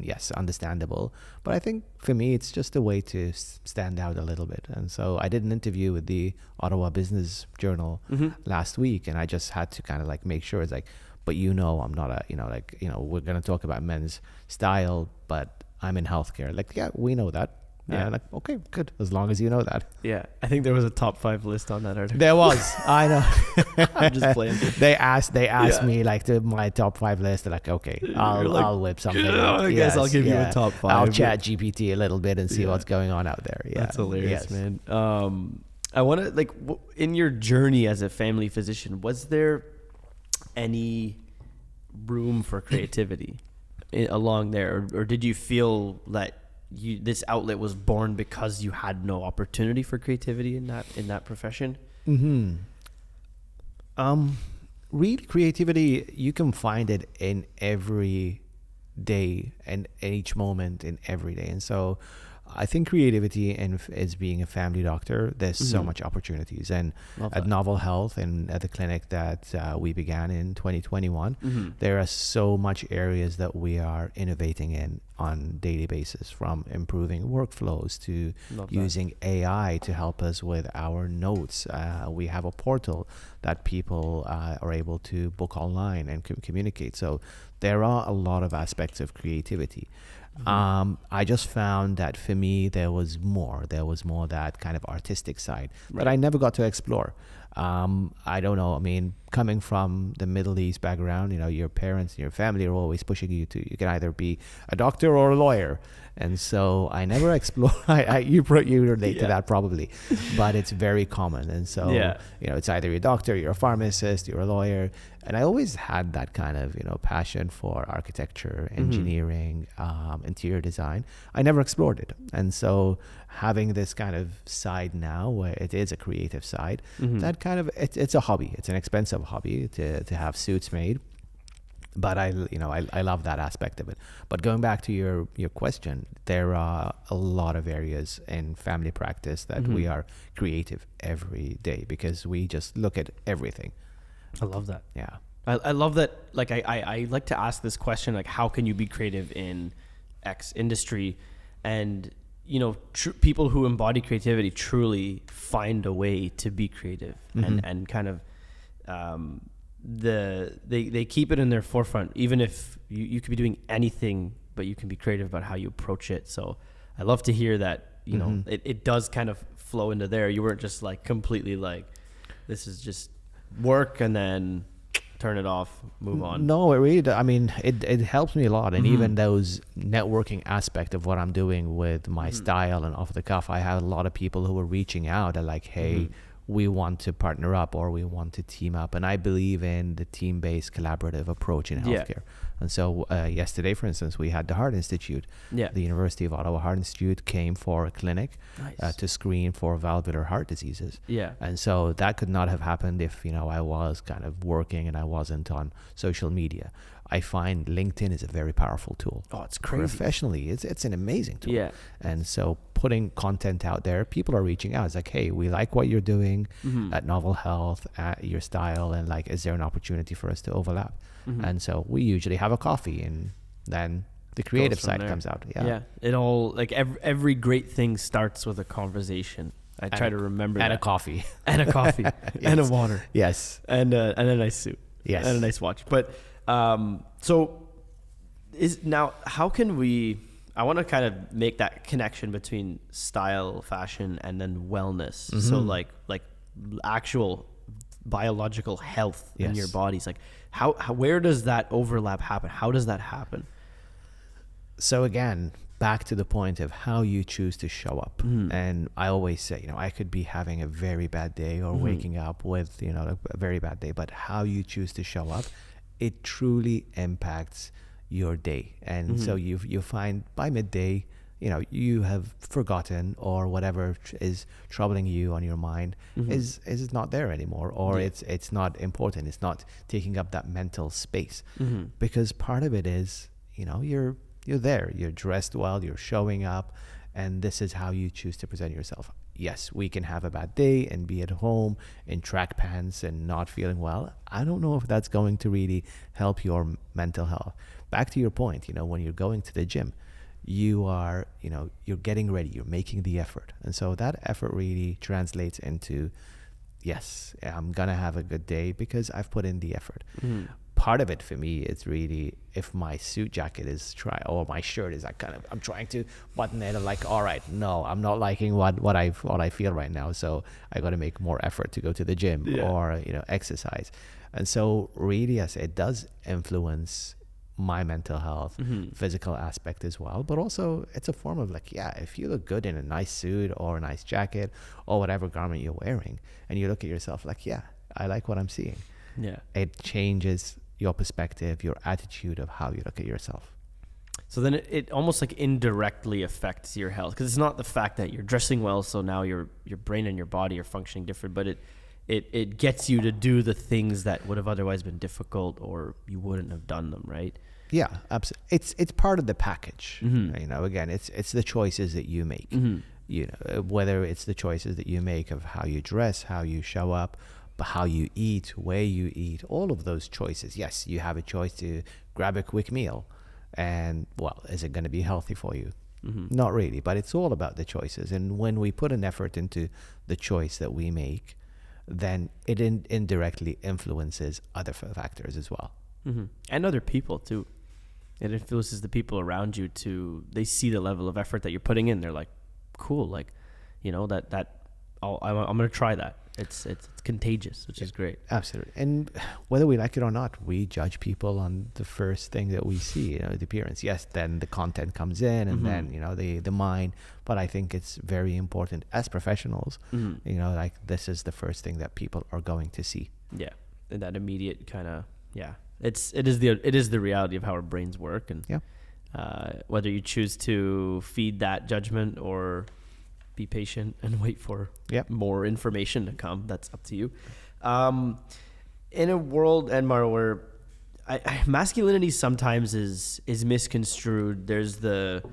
yes, understandable. But I think for me, it's just a way to stand out a little bit. And so I did an interview with the Ottawa Business Journal last week, and I just had to kind of like make sure it's like, but I'm not we're going to talk about men's style, but I'm in healthcare. Like, we know that. Yeah. Like, okay, good. As long as you know that. Yeah. I think there was a top 5 list on that article. There was. I know. I'm just playing. They asked me like to my top 5 list. They're like, okay, I'll whip something. I guess I'll give you a top 5. I'll chat GPT a little bit and see what's going on out there. Yeah. That's hilarious, man. I want to in your journey as a family physician, was there any room for creativity along there, or did you feel that this outlet was born because you had no opportunity for creativity in that profession? Mm-hmm. Real creativity, you can find it in every day and each moment in every day. And so I think creativity as being a family doctor, there's so much opportunities. And at Novel Health and at the clinic that we began in 2021, there are so much areas that we are innovating in on daily basis, from improving workflows to using AI to help us with our notes. We have a portal that people are able to book online and communicate. So there are a lot of aspects of creativity. I just found that for me, there was more that kind of artistic side that I never got to explore. I don't know. I mean, coming from the Middle East background, your parents and your family are always pushing you you can either be a doctor or a lawyer. And so I never explored, you relate to that probably, but it's very common. And so, it's either you're a doctor, you're a pharmacist, you're a lawyer. And I always had that kind of, passion for architecture, engineering, interior design. I never explored it. And so having this kind of side now where it is a creative side, that kind of, it's a hobby. It's an expensive hobby to have suits made. But I love that aspect of it. But going back to your question, there are a lot of areas in family practice that we are creative every day because we just look at everything. I love that. Yeah. I love that. Like I like to ask this question, like, how can you be creative in X industry? And, people who embody creativity truly find a way to be creative and kind of, they keep it in their forefront, even if you could be doing anything, but you can be creative about how you approach it. So I love to hear that, it does kind of flow into there. You weren't just like completely like, this is just work and then turn it off, move on. No, it really, I mean, it helps me a lot. And even those networking aspect of what I'm doing with my style and off the cuff, I have a lot of people who are reaching out and like, hey, we want to partner up or we want to team up. And I believe in the team-based collaborative approach in healthcare. And so yesterday, for instance, we had the Heart Institute. The University of Ottawa Heart Institute came for a clinic to screen for valvular heart diseases. And so that could not have happened if, I was kind of working and I wasn't on social media. I find LinkedIn is a very powerful tool. Oh, it's crazy. Professionally, it's an amazing tool. And so putting content out there, people are reaching out. It's like, hey, we like what you're doing at Novel Health, at your style, and like, is there an opportunity for us to overlap? And so we usually have a coffee, and then the creative side comes out. It all, like, every great thing starts with a conversation. I try to remember that. And a coffee. And a coffee. And a water. Yes. And a nice suit. Yes. And a nice watch. But so how can we, I want to kind of make that connection between style, fashion, and then wellness. So like actual biological health in your bodies. Like how where does that overlap happen? How does that happen? So again, back to the point of how you choose to show up. And I always say, I could be having a very bad day or waking up with, a very bad day, but how you choose to show up, it truly impacts your day. And so you find by midday, you have forgotten, or whatever is troubling you on your mind is not there anymore, or it's not important. It's not taking up that mental space, because part of it is, you're there, you're dressed well, you're showing up, and this is how you choose to present yourself. Yes, we can have a bad day and be at home in track pants and not feeling well. I don't know if that's going to really help your mental health. Back to your point, when you're going to the gym, you are, you're getting ready, you're making the effort. And so that effort really translates into, yes, I'm going to have a good day because I've put in the effort. Part of it for me is really, if my suit jacket is or my shirt is I'm trying to button it, I'm like, all right, no, I'm not liking what I feel right now. So I got to make more effort to go to the gym or, exercise. And so really, yes, it does influence my mental health, physical aspect as well. But also it's a form of like, yeah, if you look good in a nice suit or a nice jacket or whatever garment you're wearing, and you look at yourself like, yeah, I like what I'm seeing. Yeah. It changes your perspective, your attitude of how you look at yourself. So then it almost like indirectly affects your health, because it's not the fact that you're dressing well, so now your brain and your body are functioning different, but it gets you to do the things that would have otherwise been difficult, or you wouldn't have done them, right? Yeah, absolutely. It's part of the package. You know, again, it's the choices that you make. You know, whether it's the choices that you make of how you dress, how you show up, but how you eat, where you eat, all of those choices. Yes, you have a choice to grab a quick meal, and well, is it going to be healthy for you? Not really, but it's all about the choices. And when we put an effort into the choice that we make, then it indirectly influences other factors as well. And other people too. It influences the people around you to, they see the level of effort that you're putting in. They're like, cool, like, you know, I'm going to try that. It's contagious, which is great. Absolutely. And whether we like it or not, we judge people on the first thing that we see, you know, the appearance. Yes, then the content comes in, and then, you know, the mind. But I think it's very important as professionals, you know, like this is the first thing that people are going to see. Yeah. And that immediate kind of, yeah. It is the reality of how our brains work, and whether you choose to feed that judgment or be patient and wait for more information to come, that's up to you. In a world, Anmar, where masculinity sometimes is misconstrued, there's the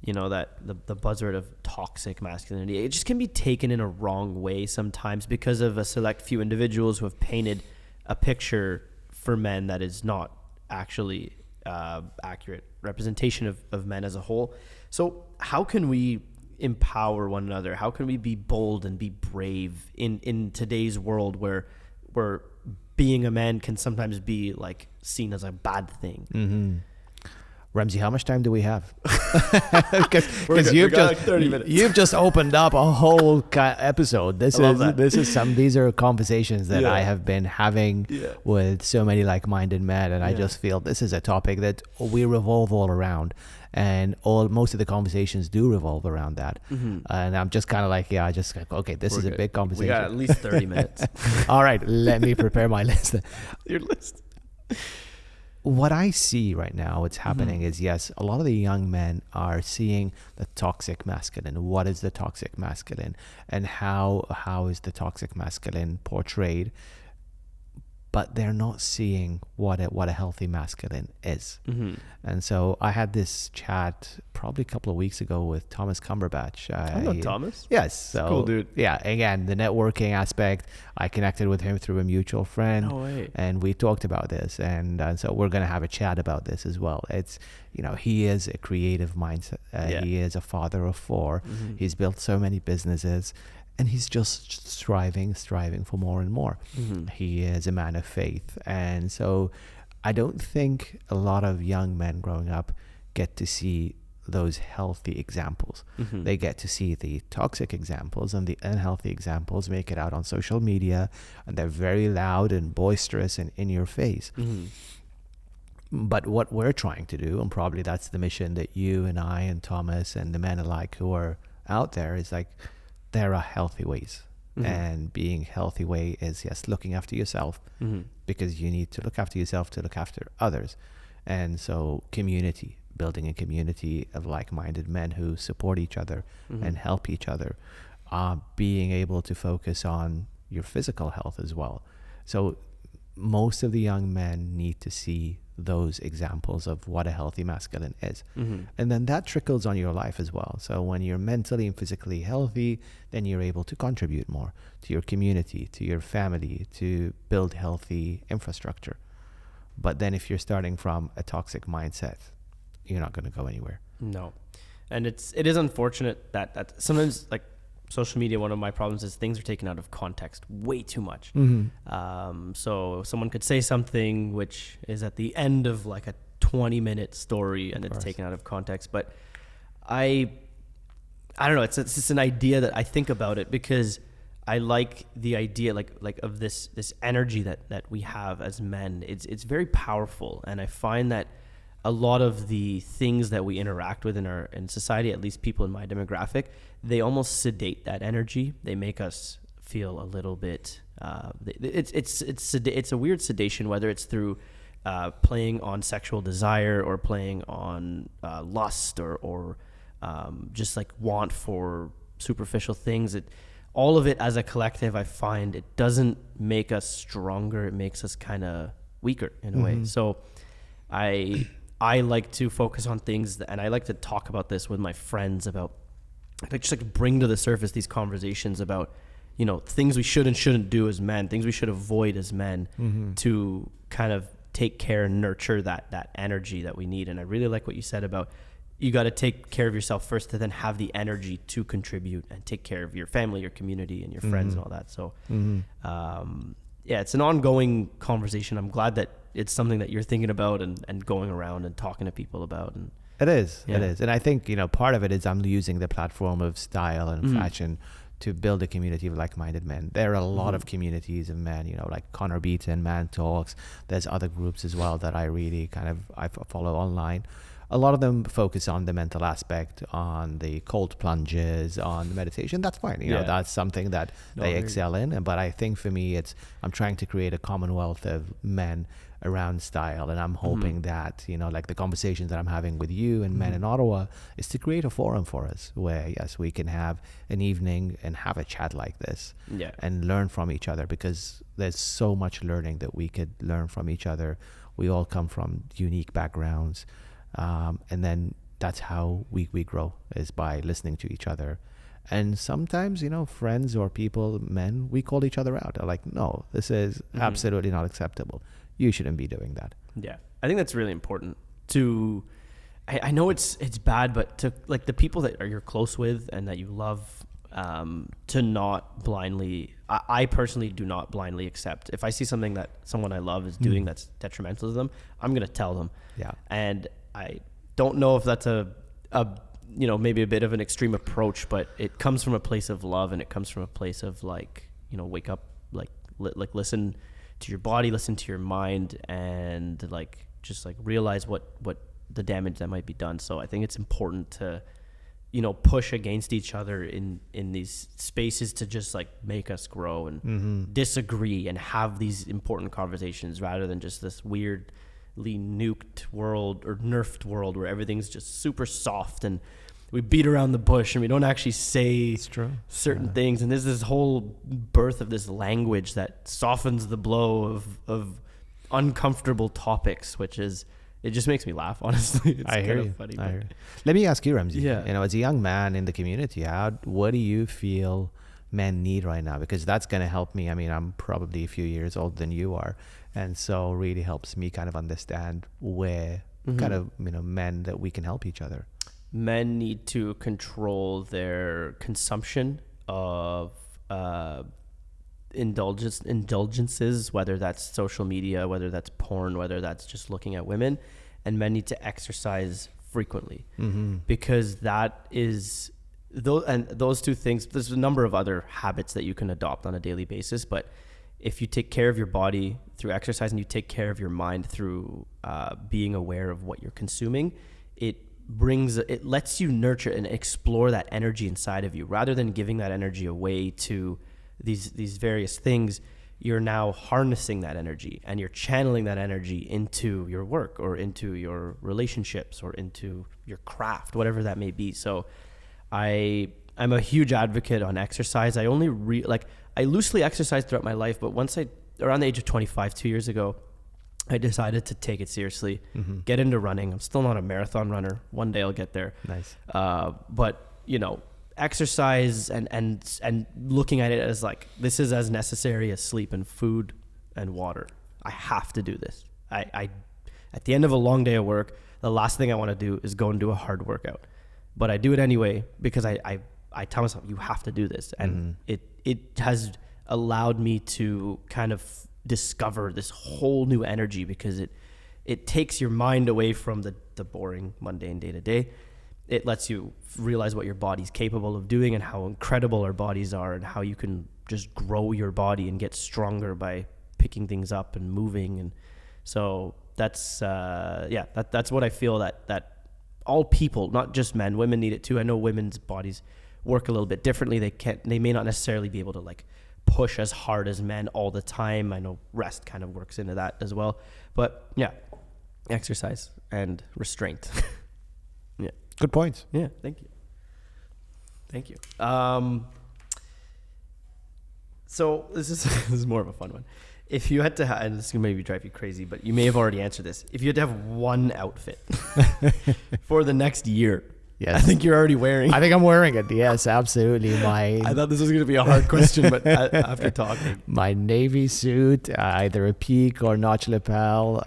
buzzword of toxic masculinity. It just can be taken in a wrong way sometimes because of a select few individuals who have painted a picture for men that is not actually accurate representation of men as a whole. So how can we empower one another? How can we be bold and be brave in today's world where being a man can sometimes be like seen as a bad thing? Ramsey, how much time do we have? Because you've just opened up a whole episode. These are conversations that I have been having with so many like-minded men, and I just feel this is a topic that we revolve all around, and most of the conversations do revolve around that. And I'm just kind of like, okay, this is a big conversation. We got at least 30 minutes. All right, let me prepare my list. Your list. What I see right now, what's happening is, yes, a lot of the young men are seeing the toxic masculine. What is the toxic masculine, and how is the toxic masculine portrayed? But they're not seeing what a healthy masculine is. And so I had this chat probably a couple of weeks ago with Thomas Cumberbatch. I know Thomas. Yes. So, cool dude. Yeah. Again, the networking aspect, I connected with him through a mutual friend. No way. And we talked about this. And so we're going to have a chat about this as well. It's, you know, he is a creative mindset. He is a father of 4. He's built so many businesses. And he's just striving for more and more. He is a man of faith. And so I don't think a lot of young men growing up get to see those healthy examples. They get to see the toxic examples, and the unhealthy examples make it out on social media, and they're very loud and boisterous and in your face. But what we're trying to do, and probably that's the mission that you and I and Thomas and the men alike who are out there, is like, there are healthy ways. And being healthy way is, yes, looking after yourself, because you need to look after yourself to look after others. And so community, building a community of like-minded men who support each other and help each other, being able to focus on your physical health as well. So most of the young men need to see those examples of what a healthy masculine is. And then that trickles on your life as well. So when you're mentally and physically healthy, then you're able to contribute more to your community, to your family, to build healthy infrastructure. But then if you're starting from a toxic mindset, you're not going to go anywhere. No. And it is unfortunate that sometimes, like, social media, one of my problems is things are taken out of context way too much. So someone could say something which is at the end of like a 20-minute story, and it's taken out of context. But I don't know. It's just an idea that I think about it, because I like the idea like of this energy that we have as men. It's very powerful, and I find that a lot of the things that we interact with in society, at least people in my demographic, they almost sedate that energy. They make us feel a little bit, it's a weird sedation, whether it's through playing on sexual desire or playing on lust or just like want for superficial things. All of it as a collective, I find it doesn't make us stronger. It makes us kind of weaker in a way. So I like to focus on things and I like to talk about this with my friends about, like, just like bring to the surface these conversations about, you know, things we should and shouldn't do as men, things we should avoid as men to kind of take care and nurture that energy that we need. And I really like what you said about, you got to take care of yourself first to then have the energy to contribute and take care of your family, your community, and your friends and all that. So, yeah, it's an ongoing conversation. I'm glad that it's something that you're thinking about and going around and talking to people about. And it is. And I think, you know, part of it is I'm using the platform of style and fashion to build a community of like-minded men. There are a lot of communities of men, you know, like Connor Beaton, Man Talks. There's other groups as well that I really I follow online. A lot of them focus on the mental aspect, on the cold plunges, on the meditation. That's fine. You know, that's something that they excel in. But I think for me, I'm trying to create a commonwealth of men around style. And I'm hoping that, you know, like the conversations that I'm having with you and men in Ottawa is to create a forum for us where, yes, we can have an evening and have a chat like this and learn from each other, because there's so much learning that we could learn from each other. We all come from unique backgrounds. And then that's how we grow, is by listening to each other. And sometimes, you know, friends or people, men, we call each other out. They're like, no, this is absolutely not acceptable. You shouldn't be doing that. Yeah. I think that's really important to, I know it's bad, but to like the people that you're close with and that you love, to not blindly, I personally do not blindly accept. If I see something that someone I love is doing that's detrimental to them, I'm going to tell them. Yeah. And I don't know if that's a you know, maybe a bit of an extreme approach, but it comes from a place of love, and it comes from a place of, like, you know, wake up, like listen to your body, listen to your mind, and like just like realize what the damage that might be done. So I think it's important to, you know, push against each other in these spaces to just like make us grow and disagree and have these important conversations, rather than just this weirdly nuked world or nerfed world where everything's just super soft and we beat around the bush and we don't actually say certain things. And there's this whole birth of this language that softens the blow of uncomfortable topics, which is, it just makes me laugh, honestly. It's I hear you. Funny, Let me ask you, Ramsey. Yeah. You know, as a young man in the community, what do you feel men need right now? Because that's going to help me. I mean, I'm probably a few years older than you are. And so really helps me kind of understand where kind of, you know, men that we can help each other. Men need to control their consumption of indulgences, whether that's social media, whether that's porn, whether that's just looking at women. And men need to exercise frequently, because that is those two things. There's a number of other habits that you can adopt on a daily basis, but if you take care of your body through exercise and you take care of your mind through being aware of what you're consuming, it lets you nurture and explore that energy inside of you, rather than giving that energy away to these various things. You're now harnessing that energy and you're channeling that energy into your work or into your relationships or into your craft, whatever that may be. So I'm a huge advocate on exercise. I only I loosely exercised throughout my life, but once around the age of 25, 2 years ago, I decided to take it seriously, get into running. I'm still not a marathon runner. One day I'll get there. Nice. But, you know, exercise and looking at it as like, this is as necessary as sleep and food and water. I have to do this. I at the end of a long day of work, the last thing I want to do is go and do a hard workout. But I do it anyway because I tell myself, you have to do this. And it has allowed me to kind of discover this whole new energy, because it takes your mind away from the boring, mundane day to day. It lets you realize what your body's capable of doing and how incredible our bodies are, and how you can just grow your body and get stronger by picking things up and moving. And so that's that's what I feel that all people, not just men, women need it too. I know women's bodies work a little bit differently. They may not necessarily be able to like push as hard as men all the time. I know rest kind of works into that as well. But yeah, exercise and restraint. Yeah. Good points. Yeah. Thank you. So this is more of a fun one. If you had to have, and this is going to maybe drive you crazy, but you may have already answered this. If you had to have one outfit for the next year, yes. I think you're already wearing. I think I'm wearing it. Yes, absolutely. I thought this was going to be a hard question, but after talking. My navy suit, either a peak or notch lapel.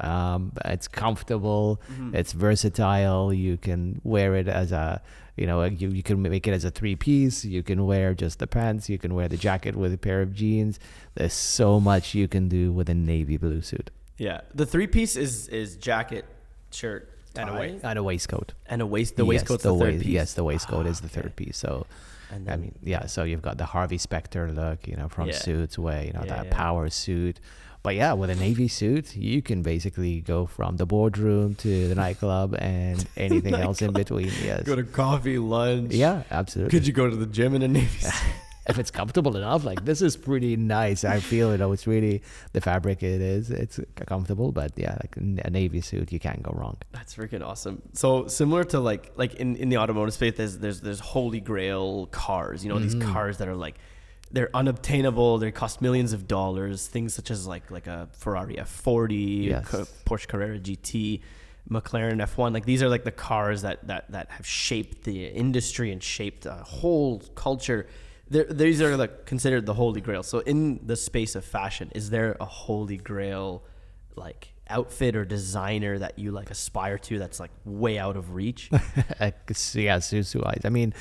It's comfortable. Mm-hmm. It's versatile. You can wear it as you can make it as a 3-piece. You can wear just the pants. You can wear the jacket with a pair of jeans. There's so much you can do with a navy blue suit. Yeah. The 3-piece is jacket, shirt, and a waistcoat. And the waistcoat's the third piece. Yes, the waistcoat is the third piece. So, and then, so you've got the Harvey Specter look, from Suits way, that power suit. But yeah, with a navy suit, you can basically go from the boardroom to the nightclub and anything else in between. Yes. Go to coffee, lunch. Yeah, absolutely. Could you go to the gym in a navy suit? If it's comfortable enough, like this is pretty nice. I feel, it's really the fabric it's comfortable, but yeah, like a navy suit, you can't go wrong. That's freaking awesome. So similar to like in the automotive space, there's holy grail cars, these cars that are like, they're unobtainable. They cost millions of dollars. Things such as like a Ferrari F40, yes. Porsche Carrera GT, McLaren F1. Like these are like the cars that have shaped the industry and shaped a whole culture. These are like considered the holy grail. So in the space of fashion, is there a holy grail like outfit or designer that you like aspire to that's like way out of reach? Yeah, suits-wise. I mean,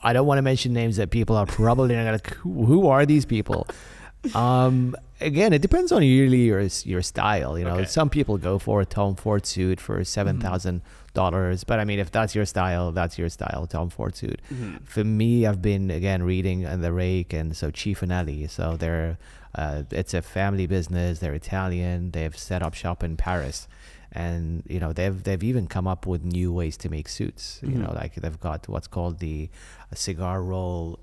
I don't want to mention names that people are probably not like, who are these people? Again, it depends on your style. Okay. Some people go for a Tom Ford suit for $7,000. But I mean, if that's your style, Tom Ford suit. Mm-hmm. For me, I've been again reading on the Rake and so Chief and Alley. So it's a family business. They're Italian. They've set up shop in Paris, and they've even come up with new ways to make suits. Mm-hmm. Like they've got what's called the cigar roll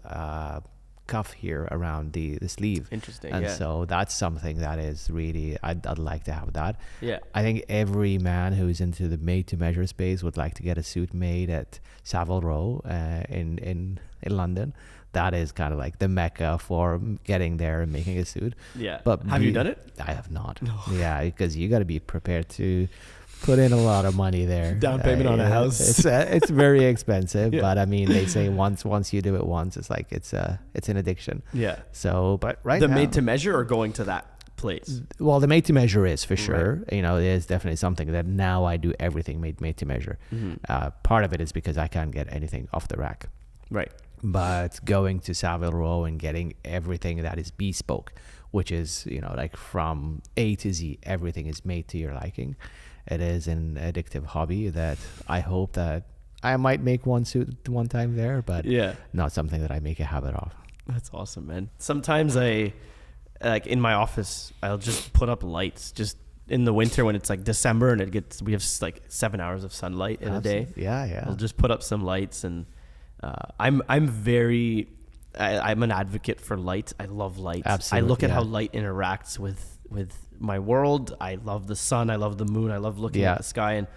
cuff here around the sleeve. Interesting. And so that's something that is really I'd like to have that. Yeah. I think every man who's into the made to measure space would like to get a suit made at Savile Row in London. That is kind of like the mecca for getting there and making a suit. Yeah. But have you done it? I have not. No. Yeah, because you got to be prepared to put in a lot of money there. Down payment on a house. It's very expensive, Yeah. but I mean, they say once you do it once, it's like it's an addiction. Yeah. So, but right the now, made to measure or going to that place? well, the made to measure is for sure. Right. It is definitely something that now I do everything made to measure. Mm-hmm. Part of it is because I can't get anything off the rack. Right. But going to Savile Row and getting everything that is bespoke, which is like from A to Z, everything is made to your liking. It is an addictive hobby that I hope that I might make one suit one time there, but not something that I make a habit of. That's awesome, man. Sometimes like in my office, I'll just put up lights just in the winter when it's like December and we have like 7 hours of sunlight in a day. Yeah. I'll just put up some lights and I'm an advocate for light. I love light. Absolutely, I look at how light interacts with my world. I love the sun. I love the moon. I love looking at the sky. And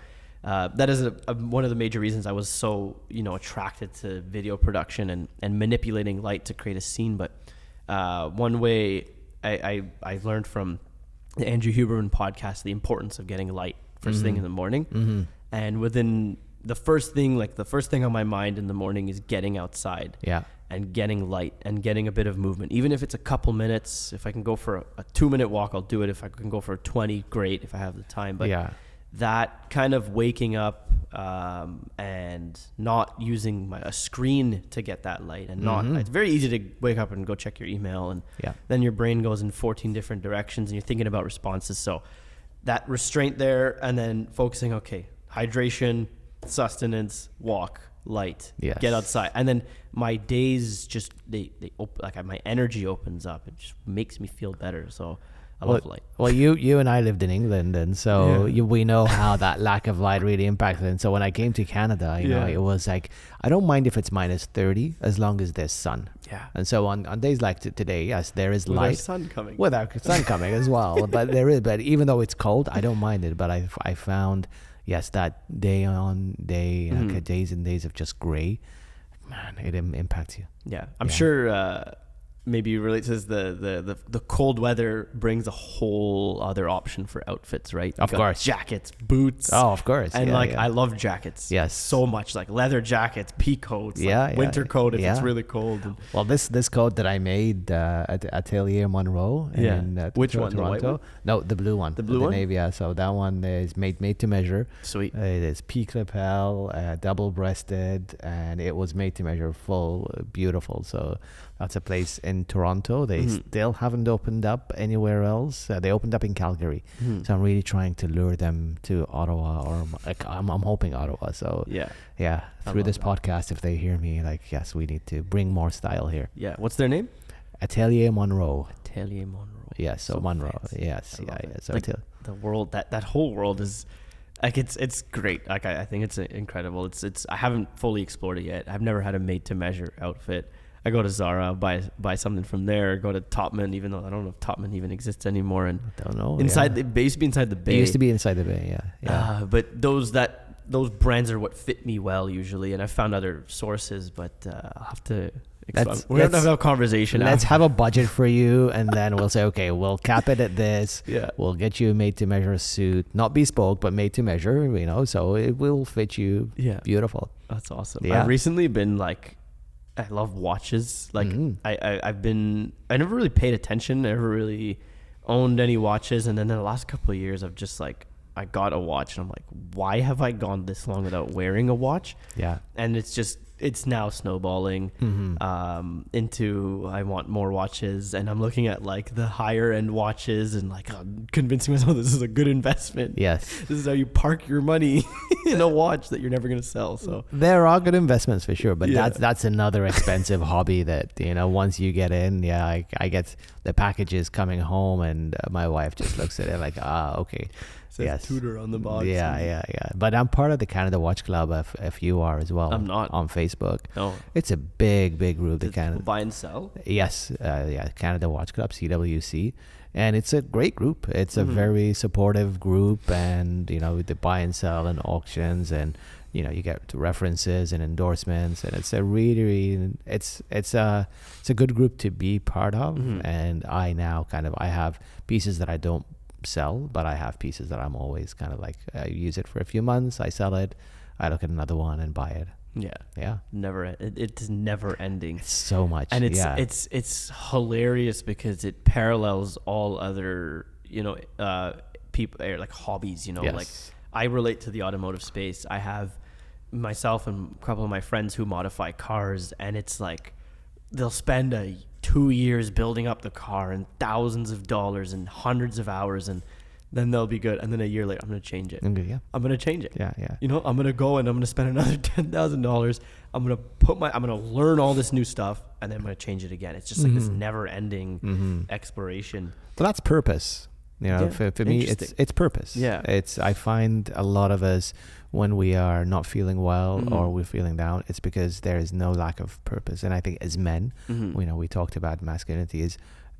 that is one of the major reasons I was so, attracted to video production and manipulating light to create a scene. But one way I learned from the Andrew Huberman podcast, the importance of getting light first thing in the morning. Mm-hmm. And within the first thing on my mind in the morning is getting outside. Yeah. And getting light and getting a bit of movement, even if it's a couple minutes. If I can go for a 2-minute walk, I'll do it. If I can go for 20, great, if I have the time. But that kind of waking up and not using a screen to get that light, and it's very easy to wake up and go check your email, and then your brain goes in 14 different directions and you're thinking about responses. So that restraint there, and then focusing, okay, hydration, sustenance, walk, light, get outside, and then my days just my energy opens up. It just makes me feel better. So I love light. Well, you and I lived in England, and so we know how that lack of light really impacts it. And so when I came to Canada, you know, it was like, I don't mind if it's minus 30 as long as there's sun. Yeah. And so on days like today, yes, there is light. Sun coming. Without sun coming as well. But even though it's cold, I don't mind it. But I found, yes, that day on day, like days and days of just gray, man, it impacts you. Yeah. I'm sure maybe you relate to this, the cold weather brings a whole other option for outfits, right? Of course. Jackets, boots. Oh, of course. And I love jackets. Yes. So much, like leather jackets, pea coats, winter coat if it's really cold. And well, this coat that I made at Atelier Monroe in which one? Toronto. The white one? No, the blue one. The blue one? Navy, so that one is made to measure. Sweet. It is peak lapel, double-breasted, and it was made to measure, full, beautiful. So that's a place in Toronto. They still haven't opened up anywhere else. They opened up in Calgary. So I'm really trying to lure them to Ottawa, or like I'm hoping Ottawa. So yeah, through this podcast, if they hear me, like, yes, we need to bring more style here. Yeah. What's their name? Atelier Monroe. Atelier Monroe. Yes, so Monroe. Fancy. Yes, I love it. So like the world, that whole world is like, it's great. Like I think it's incredible. It's I haven't fully explored it yet. I've never had a made to measure outfit. I go to Zara, buy something from there. Go to Topman, even though I don't know if Topman even exists anymore. And I don't know. Inside they used to be inside the bay. It used to be inside the bay. Yeah. But those brands are what fit me well usually, and I found other sources. But I'll have to. We're gonna have a conversation. Let's have a budget for you, and then we'll say, okay, we'll cap it at this. Yeah. We'll get you a made to measure suit, not bespoke, but made to measure. You know, so it will fit you. Yeah. Beautiful. That's awesome. Yeah. I've recently been like, I love watches. Like I never really paid attention. I never really owned any watches, and then in the last couple of years, I've just like, I got a watch, and I'm like, why have I gone this long without wearing a watch? Yeah. And it's now snowballing into I want more watches, and I'm looking at like the higher end watches, and like I'm convincing myself this is a good investment. Yes. This is how you park your money in a watch that you're never going to sell. So there are good investments for sure, but that's another expensive hobby that, you know, once you get in, I get the packages coming home, and my wife just looks at it like, okay. Says Tudor on the box. Yeah. But I'm part of the Canada Watch Club, if you are as well. I'm not. On Facebook. No. It's a big group. The Canada buy and sell? Yes. Canada Watch Club, CWC. And it's a great group. It's a very supportive group, and, you know, the buy and sell and auctions, and, you know, you get references and endorsements, and it's a really it's a good group to be part of. And I now I have pieces that I don't sell, but I have pieces that I'm always kind of like, I use it for a few months, I sell it, I look at another one and buy it. Yeah. It's never ending. It's so much. And it's hilarious because it parallels all other, you know, people, like hobbies, you know, like I relate to the automotive space. I have myself and a couple of my friends who modify cars, and it's like they'll spend 2 years building up the car and thousands of dollars and hundreds of hours, and then they'll be good. And then a year later, I'm going to change it. Yeah. I'm going to change it. Yeah. You know, I'm going to go and I'm going to spend another $10,000. I'm going to learn all this new stuff, and then I'm going to change it again. It's just like this never ending exploration. Well, that's purpose. You know, for me, it's purpose. Yeah. I find a lot of us, when we are not feeling well or we're feeling down, it's because there is no lack of purpose. And I think as men, you know, we talked about masculinity,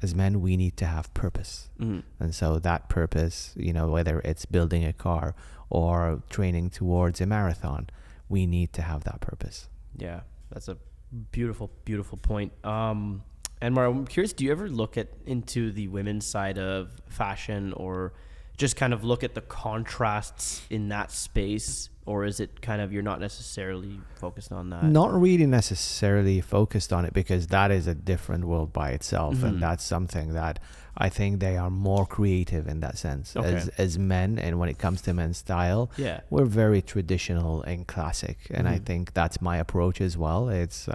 as men, we need to have purpose. And so that purpose, you know, whether it's building a car or training towards a marathon, we need to have that purpose. Yeah, that's a beautiful, beautiful point. Anmar, I'm curious, do you ever look into the women's side of fashion, or just kind of look at the contrasts in that space? Or is it kind of, you're not necessarily focused on that? Not really necessarily focused on it, because that is a different world by itself. And that's something that I think they are more creative in that sense. As men, and when it comes to men's style, we're very traditional and classic. And I think that's my approach as well. It's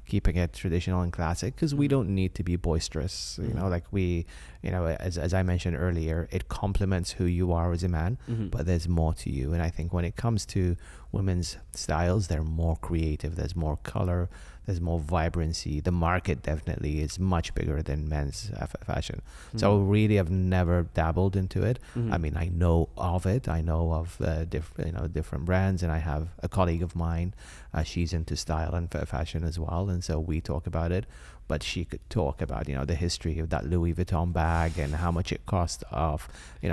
keeping it traditional and classic, because we don't need to be boisterous. You know, like as I mentioned earlier, it complements who you are as a man, but there's more to you. And I think when it comes comes to women's styles, they're more creative. There's more color. There's more vibrancy. The market definitely is much bigger than men's fashion. So really, I've never dabbled into it. I mean, I know of it. I know of different brands, and I have a colleague of mine. She's into style and fashion as well, and so we talk about it. But she could talk about the history of that Louis Vuitton bag and how much it cost of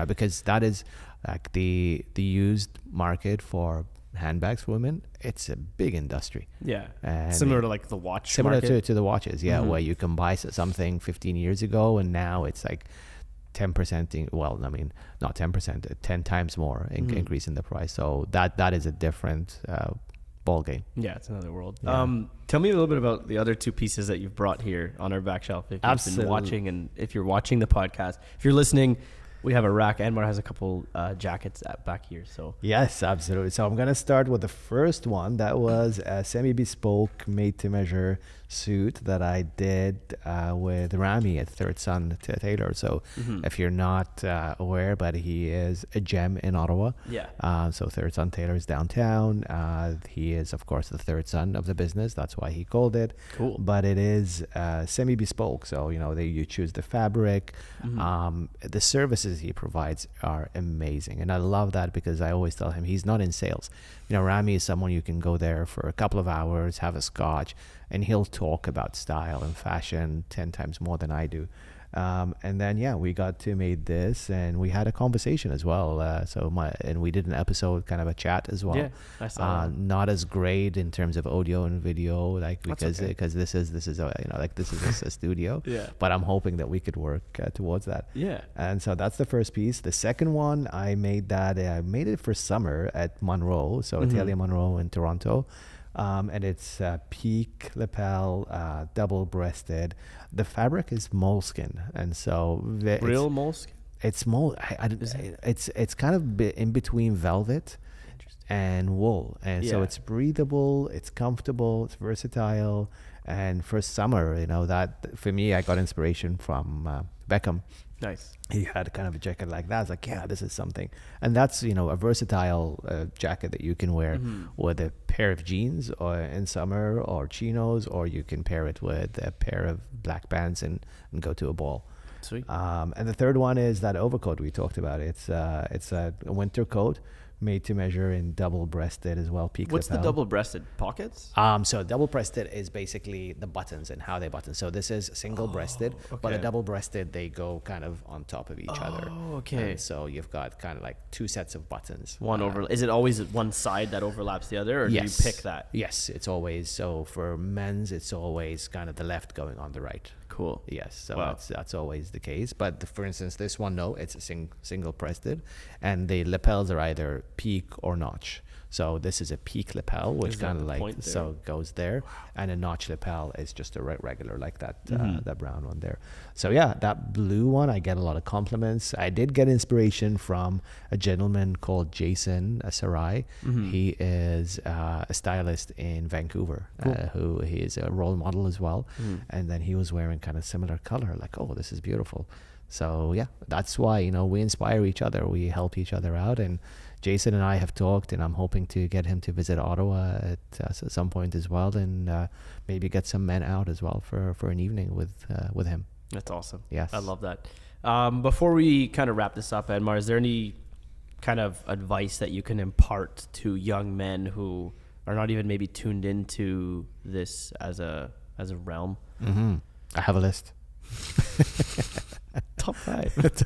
because that is like the used market for handbags for women. It's a big industry. Yeah. And similar to like the watch similar market. to the watches, where you can buy something 15 years ago and now it's like 10%, well, I mean, not 10%, 10 times more increase in the price. So that is a different ball game. Yeah, it's another world. Yeah. Tell me a little bit about the other two pieces that you've brought here on our back shelf. If you've been watching, and if you're watching the podcast, if you're listening, we have a rack. Anmar has a couple jackets back here. So yes, absolutely. So I'm gonna start with the first one. That was a semi-bespoke, made-to-measure suit that I did with Rami at Third Son Tailor. So if you're not aware, but he is a gem in Ottawa. Yeah. So Third Son Tailor is downtown. He is, of course, the third son of the business. That's why he called it. Cool. But it is semi-bespoke. So you choose the fabric. The services he provides are amazing, and I love that because I always tell him he's not in sales. Rami is someone you can go there for a couple of hours, have a scotch, and he'll talk about style and fashion 10 times more than I do. And then we got to make this, and we had a conversation as well. And we did an episode, kind of a chat as well. Yeah, I saw that. Not as great in terms of audio and video, because this is a studio. Yeah. But I'm hoping that we could work towards that. Yeah. And so that's the first piece. The second one, I made it for summer at Monroe, so Atelier Monroe in Toronto. And it's peak lapel, double-breasted. The fabric is moleskin, and so real moleskin. It's it's kind of in between velvet and wool, and so it's breathable, it's comfortable, it's versatile. And for summer, that for me, I got inspiration from Beckham. Nice. He had kind of a jacket like that. I was like, this is something. And that's, a versatile jacket that you can wear with a pair of jeans or in summer, or chinos, or you can pair it with a pair of black pants and go to a ball. Sweet. And the third one is that overcoat we talked about. It's a winter coat made to measure in double-breasted as well. Peak What's lapel. the double-breasted? Pockets? So double-breasted is basically the buttons and how they button. So this is single-breasted, but a double-breasted, they go kind of on top of each other. Oh, okay. And so you've got kind of like two sets of buttons. Is it always one side that overlaps the other, or do you pick that? Yes, it's always. So for men's, it's always kind of the left going on the right. Cool. Yes, so that's always the case. But for instance, this one, no, it's a single-breasted, and the lapels are either peak or notch. So this is a peak lapel, which kind of like goes there, and a notch lapel is just a regular like that that brown one there. So that blue one, I get a lot of compliments. I did get inspiration from a gentleman called Jason Sarai. He is a stylist in Vancouver, who he is a role model as well. And then he was wearing kind of similar color, like, oh, this is beautiful. So that's why we inspire each other, we help each other out. And Jason and I have talked, and I'm hoping to get him to visit Ottawa at some point as well, and maybe get some men out as well for an evening with him. That's awesome. Yes, I love that. Before we kind of wrap this up, Anmar, is there any kind of advice that you can impart to young men who are not even maybe tuned into this as a realm? I have a list. Top 5.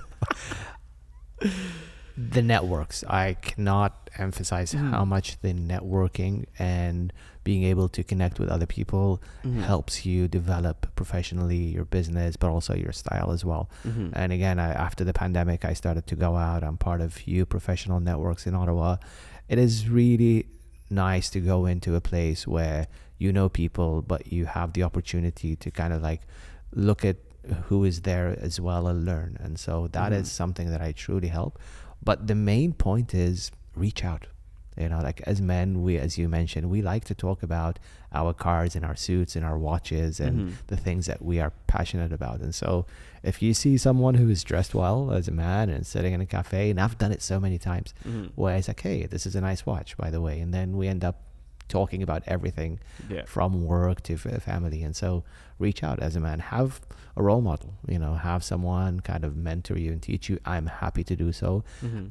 The networks. I cannot emphasize how much the networking and being able to connect with other people helps you develop professionally your business, but also your style as well. And again, after the pandemic, I started to go out. I'm part of few professional networks in Ottawa. It is really nice to go into a place where people, but you have the opportunity to kind of like look at who is there as well and learn. And so that is something that I truly help. But the main point is reach out. You know, like as men, we, as you mentioned, we like to talk about our cars and our suits and our watches and the things that we are passionate about. And so if you see someone who is dressed well as a man and sitting in a cafe, and I've done it so many times, where it's like, hey, this is a nice watch, by the way. And then we end up talking about everything from work to family. And so reach out as a man, have a role model, you know, have someone kind of mentor you and teach you. I'm happy to do so.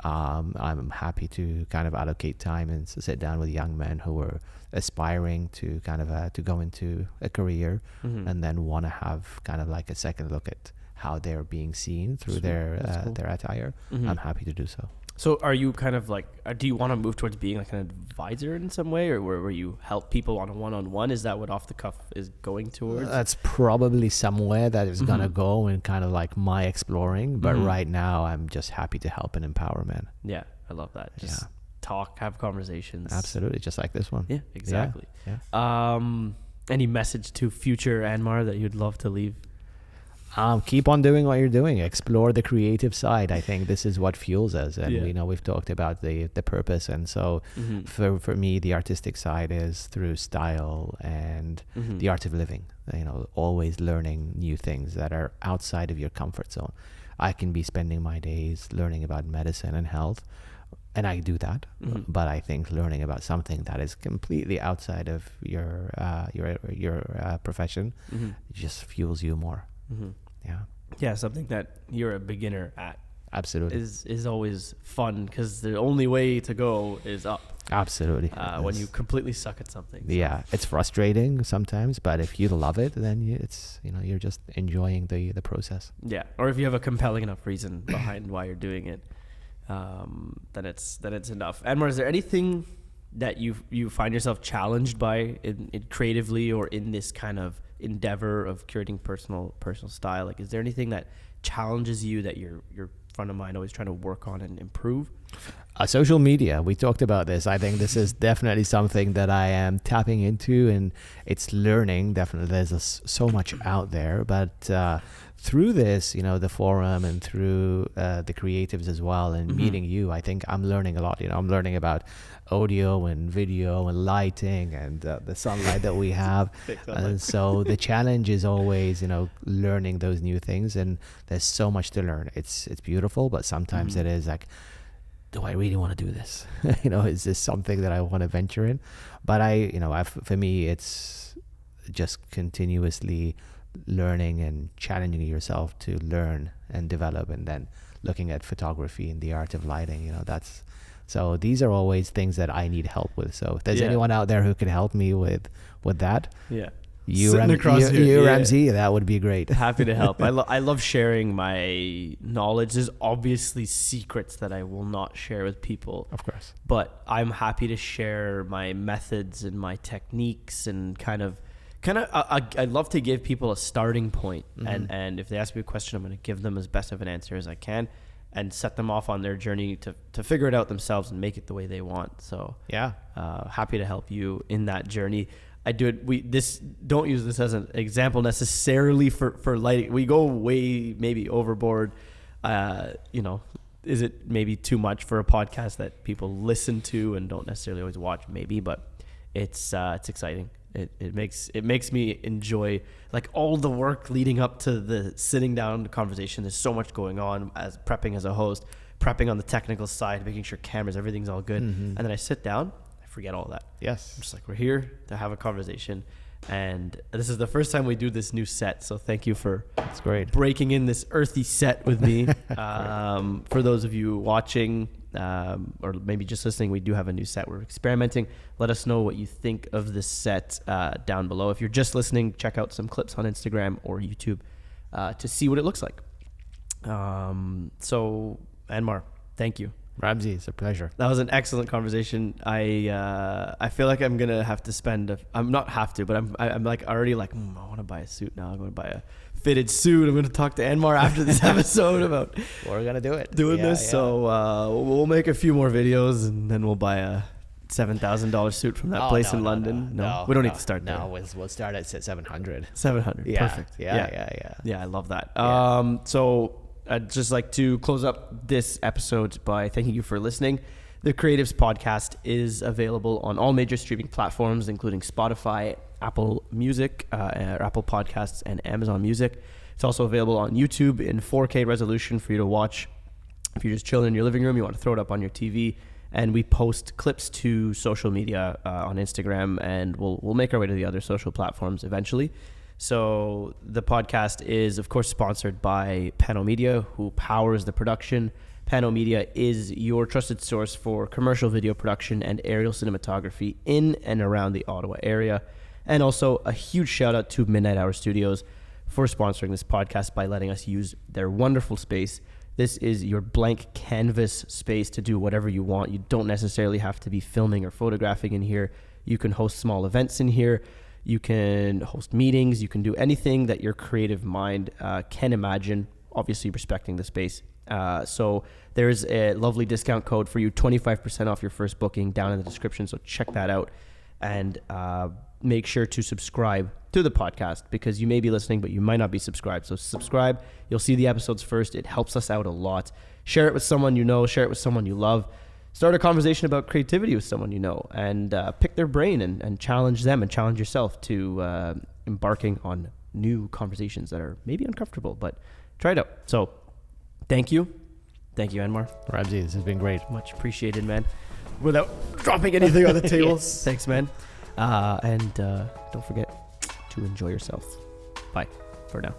I'm happy to kind of allocate time and sit down with young men who are aspiring to kind of to go into a career and then want to have kind of like a second look at how they're being seen through their attire. I'm happy to do so. So are you kind of like, do you want to move towards being like an advisor in some way, or where you help people on a one-on-one? Is that what Off the Cuff is going towards? That's probably somewhere that is going to go and kind of like my exploring. But right now I'm just happy to help and empower men. Yeah, I love that. Just talk, have conversations. Absolutely. Just like this one. Yeah, exactly. Yeah. Any message to future Anmar that you'd love to leave? Keep on doing what you're doing. Explore the creative side. I think this is what fuels us. And we know we've talked about the purpose. And so for me, the artistic side is through style and the art of living, you know, always learning new things that are outside of your comfort zone. I can be spending my days learning about medicine and health, and I do that. But I think learning about something that is completely outside of your profession just fuels you more. Yeah, something that you're a beginner at. Absolutely. Is always fun, because the only way to go is up. Absolutely. When you completely suck at something. So. Yeah, it's frustrating sometimes, but if you love it, then you're just enjoying the process. Yeah, or if you have a compelling enough reason behind why you're doing it, then it's enough. Anmar, is there anything that you find yourself challenged by in creatively, or in this kind of endeavor of curating personal style? Like, is there anything that challenges you that you're front of mind, always trying to work on and improve? Social media, we talked about this. I think this is definitely something that I am tapping into, and it's learning. Definitely, there's so much out there, but through this, you know, the forum and through the creatives as well, and meeting you, I think I'm learning a lot. You know, I'm learning about audio and video and lighting and the sunlight that we have. And so the challenge is always, you know, learning those new things, and there's so much to learn. It's beautiful, but sometimes it is like, do I really want to do this? You know, is this something that I want to venture in? But for me, it's just continuously learning and challenging yourself to learn and develop, and then looking at photography and the art of lighting. You know, so these are always things that I need help with. So if there's anyone out there who can help me with that, Ramsey, that would be great. Happy to help. I love sharing my knowledge. There's obviously secrets that I will not share with people, of course, but I'm happy to share my methods and my techniques, and kind of I love to give people a starting point, and if they ask me a question, I'm going to give them as best of an answer as I can, and set them off on their journey to figure it out themselves and make it the way they want. So happy to help you in that journey. I do it. Don't use this as an example necessarily for lighting. We go way maybe overboard. You know, is it maybe too much for a podcast that people listen to and don't necessarily always watch? Maybe, but it's exciting. It makes me enjoy like all the work leading up to the sitting down conversation. There's so much going on as prepping as a host, prepping on the technical side, making sure cameras, everything's all good, and then I sit down. Forget all that. Yes. I'm just like, we're here to have a conversation, and this is the first time we do this new set, so thank you for That's great. breaking in this earthy set with me. For those of you watching or maybe just listening, we do have a new set. We're experimenting. Let us know what you think of this set down below. If you're just listening, check out some clips on Instagram or YouTube to see what it looks like. So Anmar, thank you. Ramsey, it's a pleasure. That was an excellent conversation. I feel like I'm gonna have to spend. I'm not have to, but I'm like already like I want to buy a suit now. I'm gonna buy a fitted suit. I'm gonna talk to Anmar after this episode about we're gonna do it. Doing this. Yeah. So we'll make a few more videos, and then we'll buy a $7,000 suit from that place in London. No, we don't need to start there. No, we'll start at 700. 700. Yeah. Perfect. Yeah. I love that. Yeah. So I'd just like to close up this episode by thanking you for listening. The Creatives Podcast is available on all major streaming platforms, including Spotify, Apple Music, Apple Podcasts, and Amazon Music. It's also available on YouTube in 4K resolution for you to watch. If you're just chilling in your living room, you want to throw it up on your TV. And we post clips to social media on Instagram, and we'll make our way to the other social platforms eventually. So the podcast is, of course, sponsored by Pano Media, who powers the production. Pano Media is your trusted source for commercial video production and aerial cinematography in and around the Ottawa area. And also a huge shout out to Midnight Hour Studios for sponsoring this podcast by letting us use their wonderful space. This is your blank canvas space to do whatever you want. You don't necessarily have to be filming or photographing in here. You can host small events in here. You can host meetings. You can do anything that your creative mind can imagine, obviously respecting the space. So there's a lovely discount code for you, 25% off your first booking down in the description. So check that out, and make sure to subscribe to the podcast, because you may be listening, but you might not be subscribed. So subscribe. You'll see the episodes first. It helps us out a lot. Share it with someone you know. Share it with someone you love. Start a conversation about creativity with someone you know, and pick their brain and challenge them and challenge yourself to embarking on new conversations that are maybe uncomfortable, but try it out. So thank you. Thank you, Anmar. Ramsey, this has been great. Much appreciated, man. Without dropping anything on the table. Yes. Thanks, man. And don't forget to enjoy yourself. Bye for now.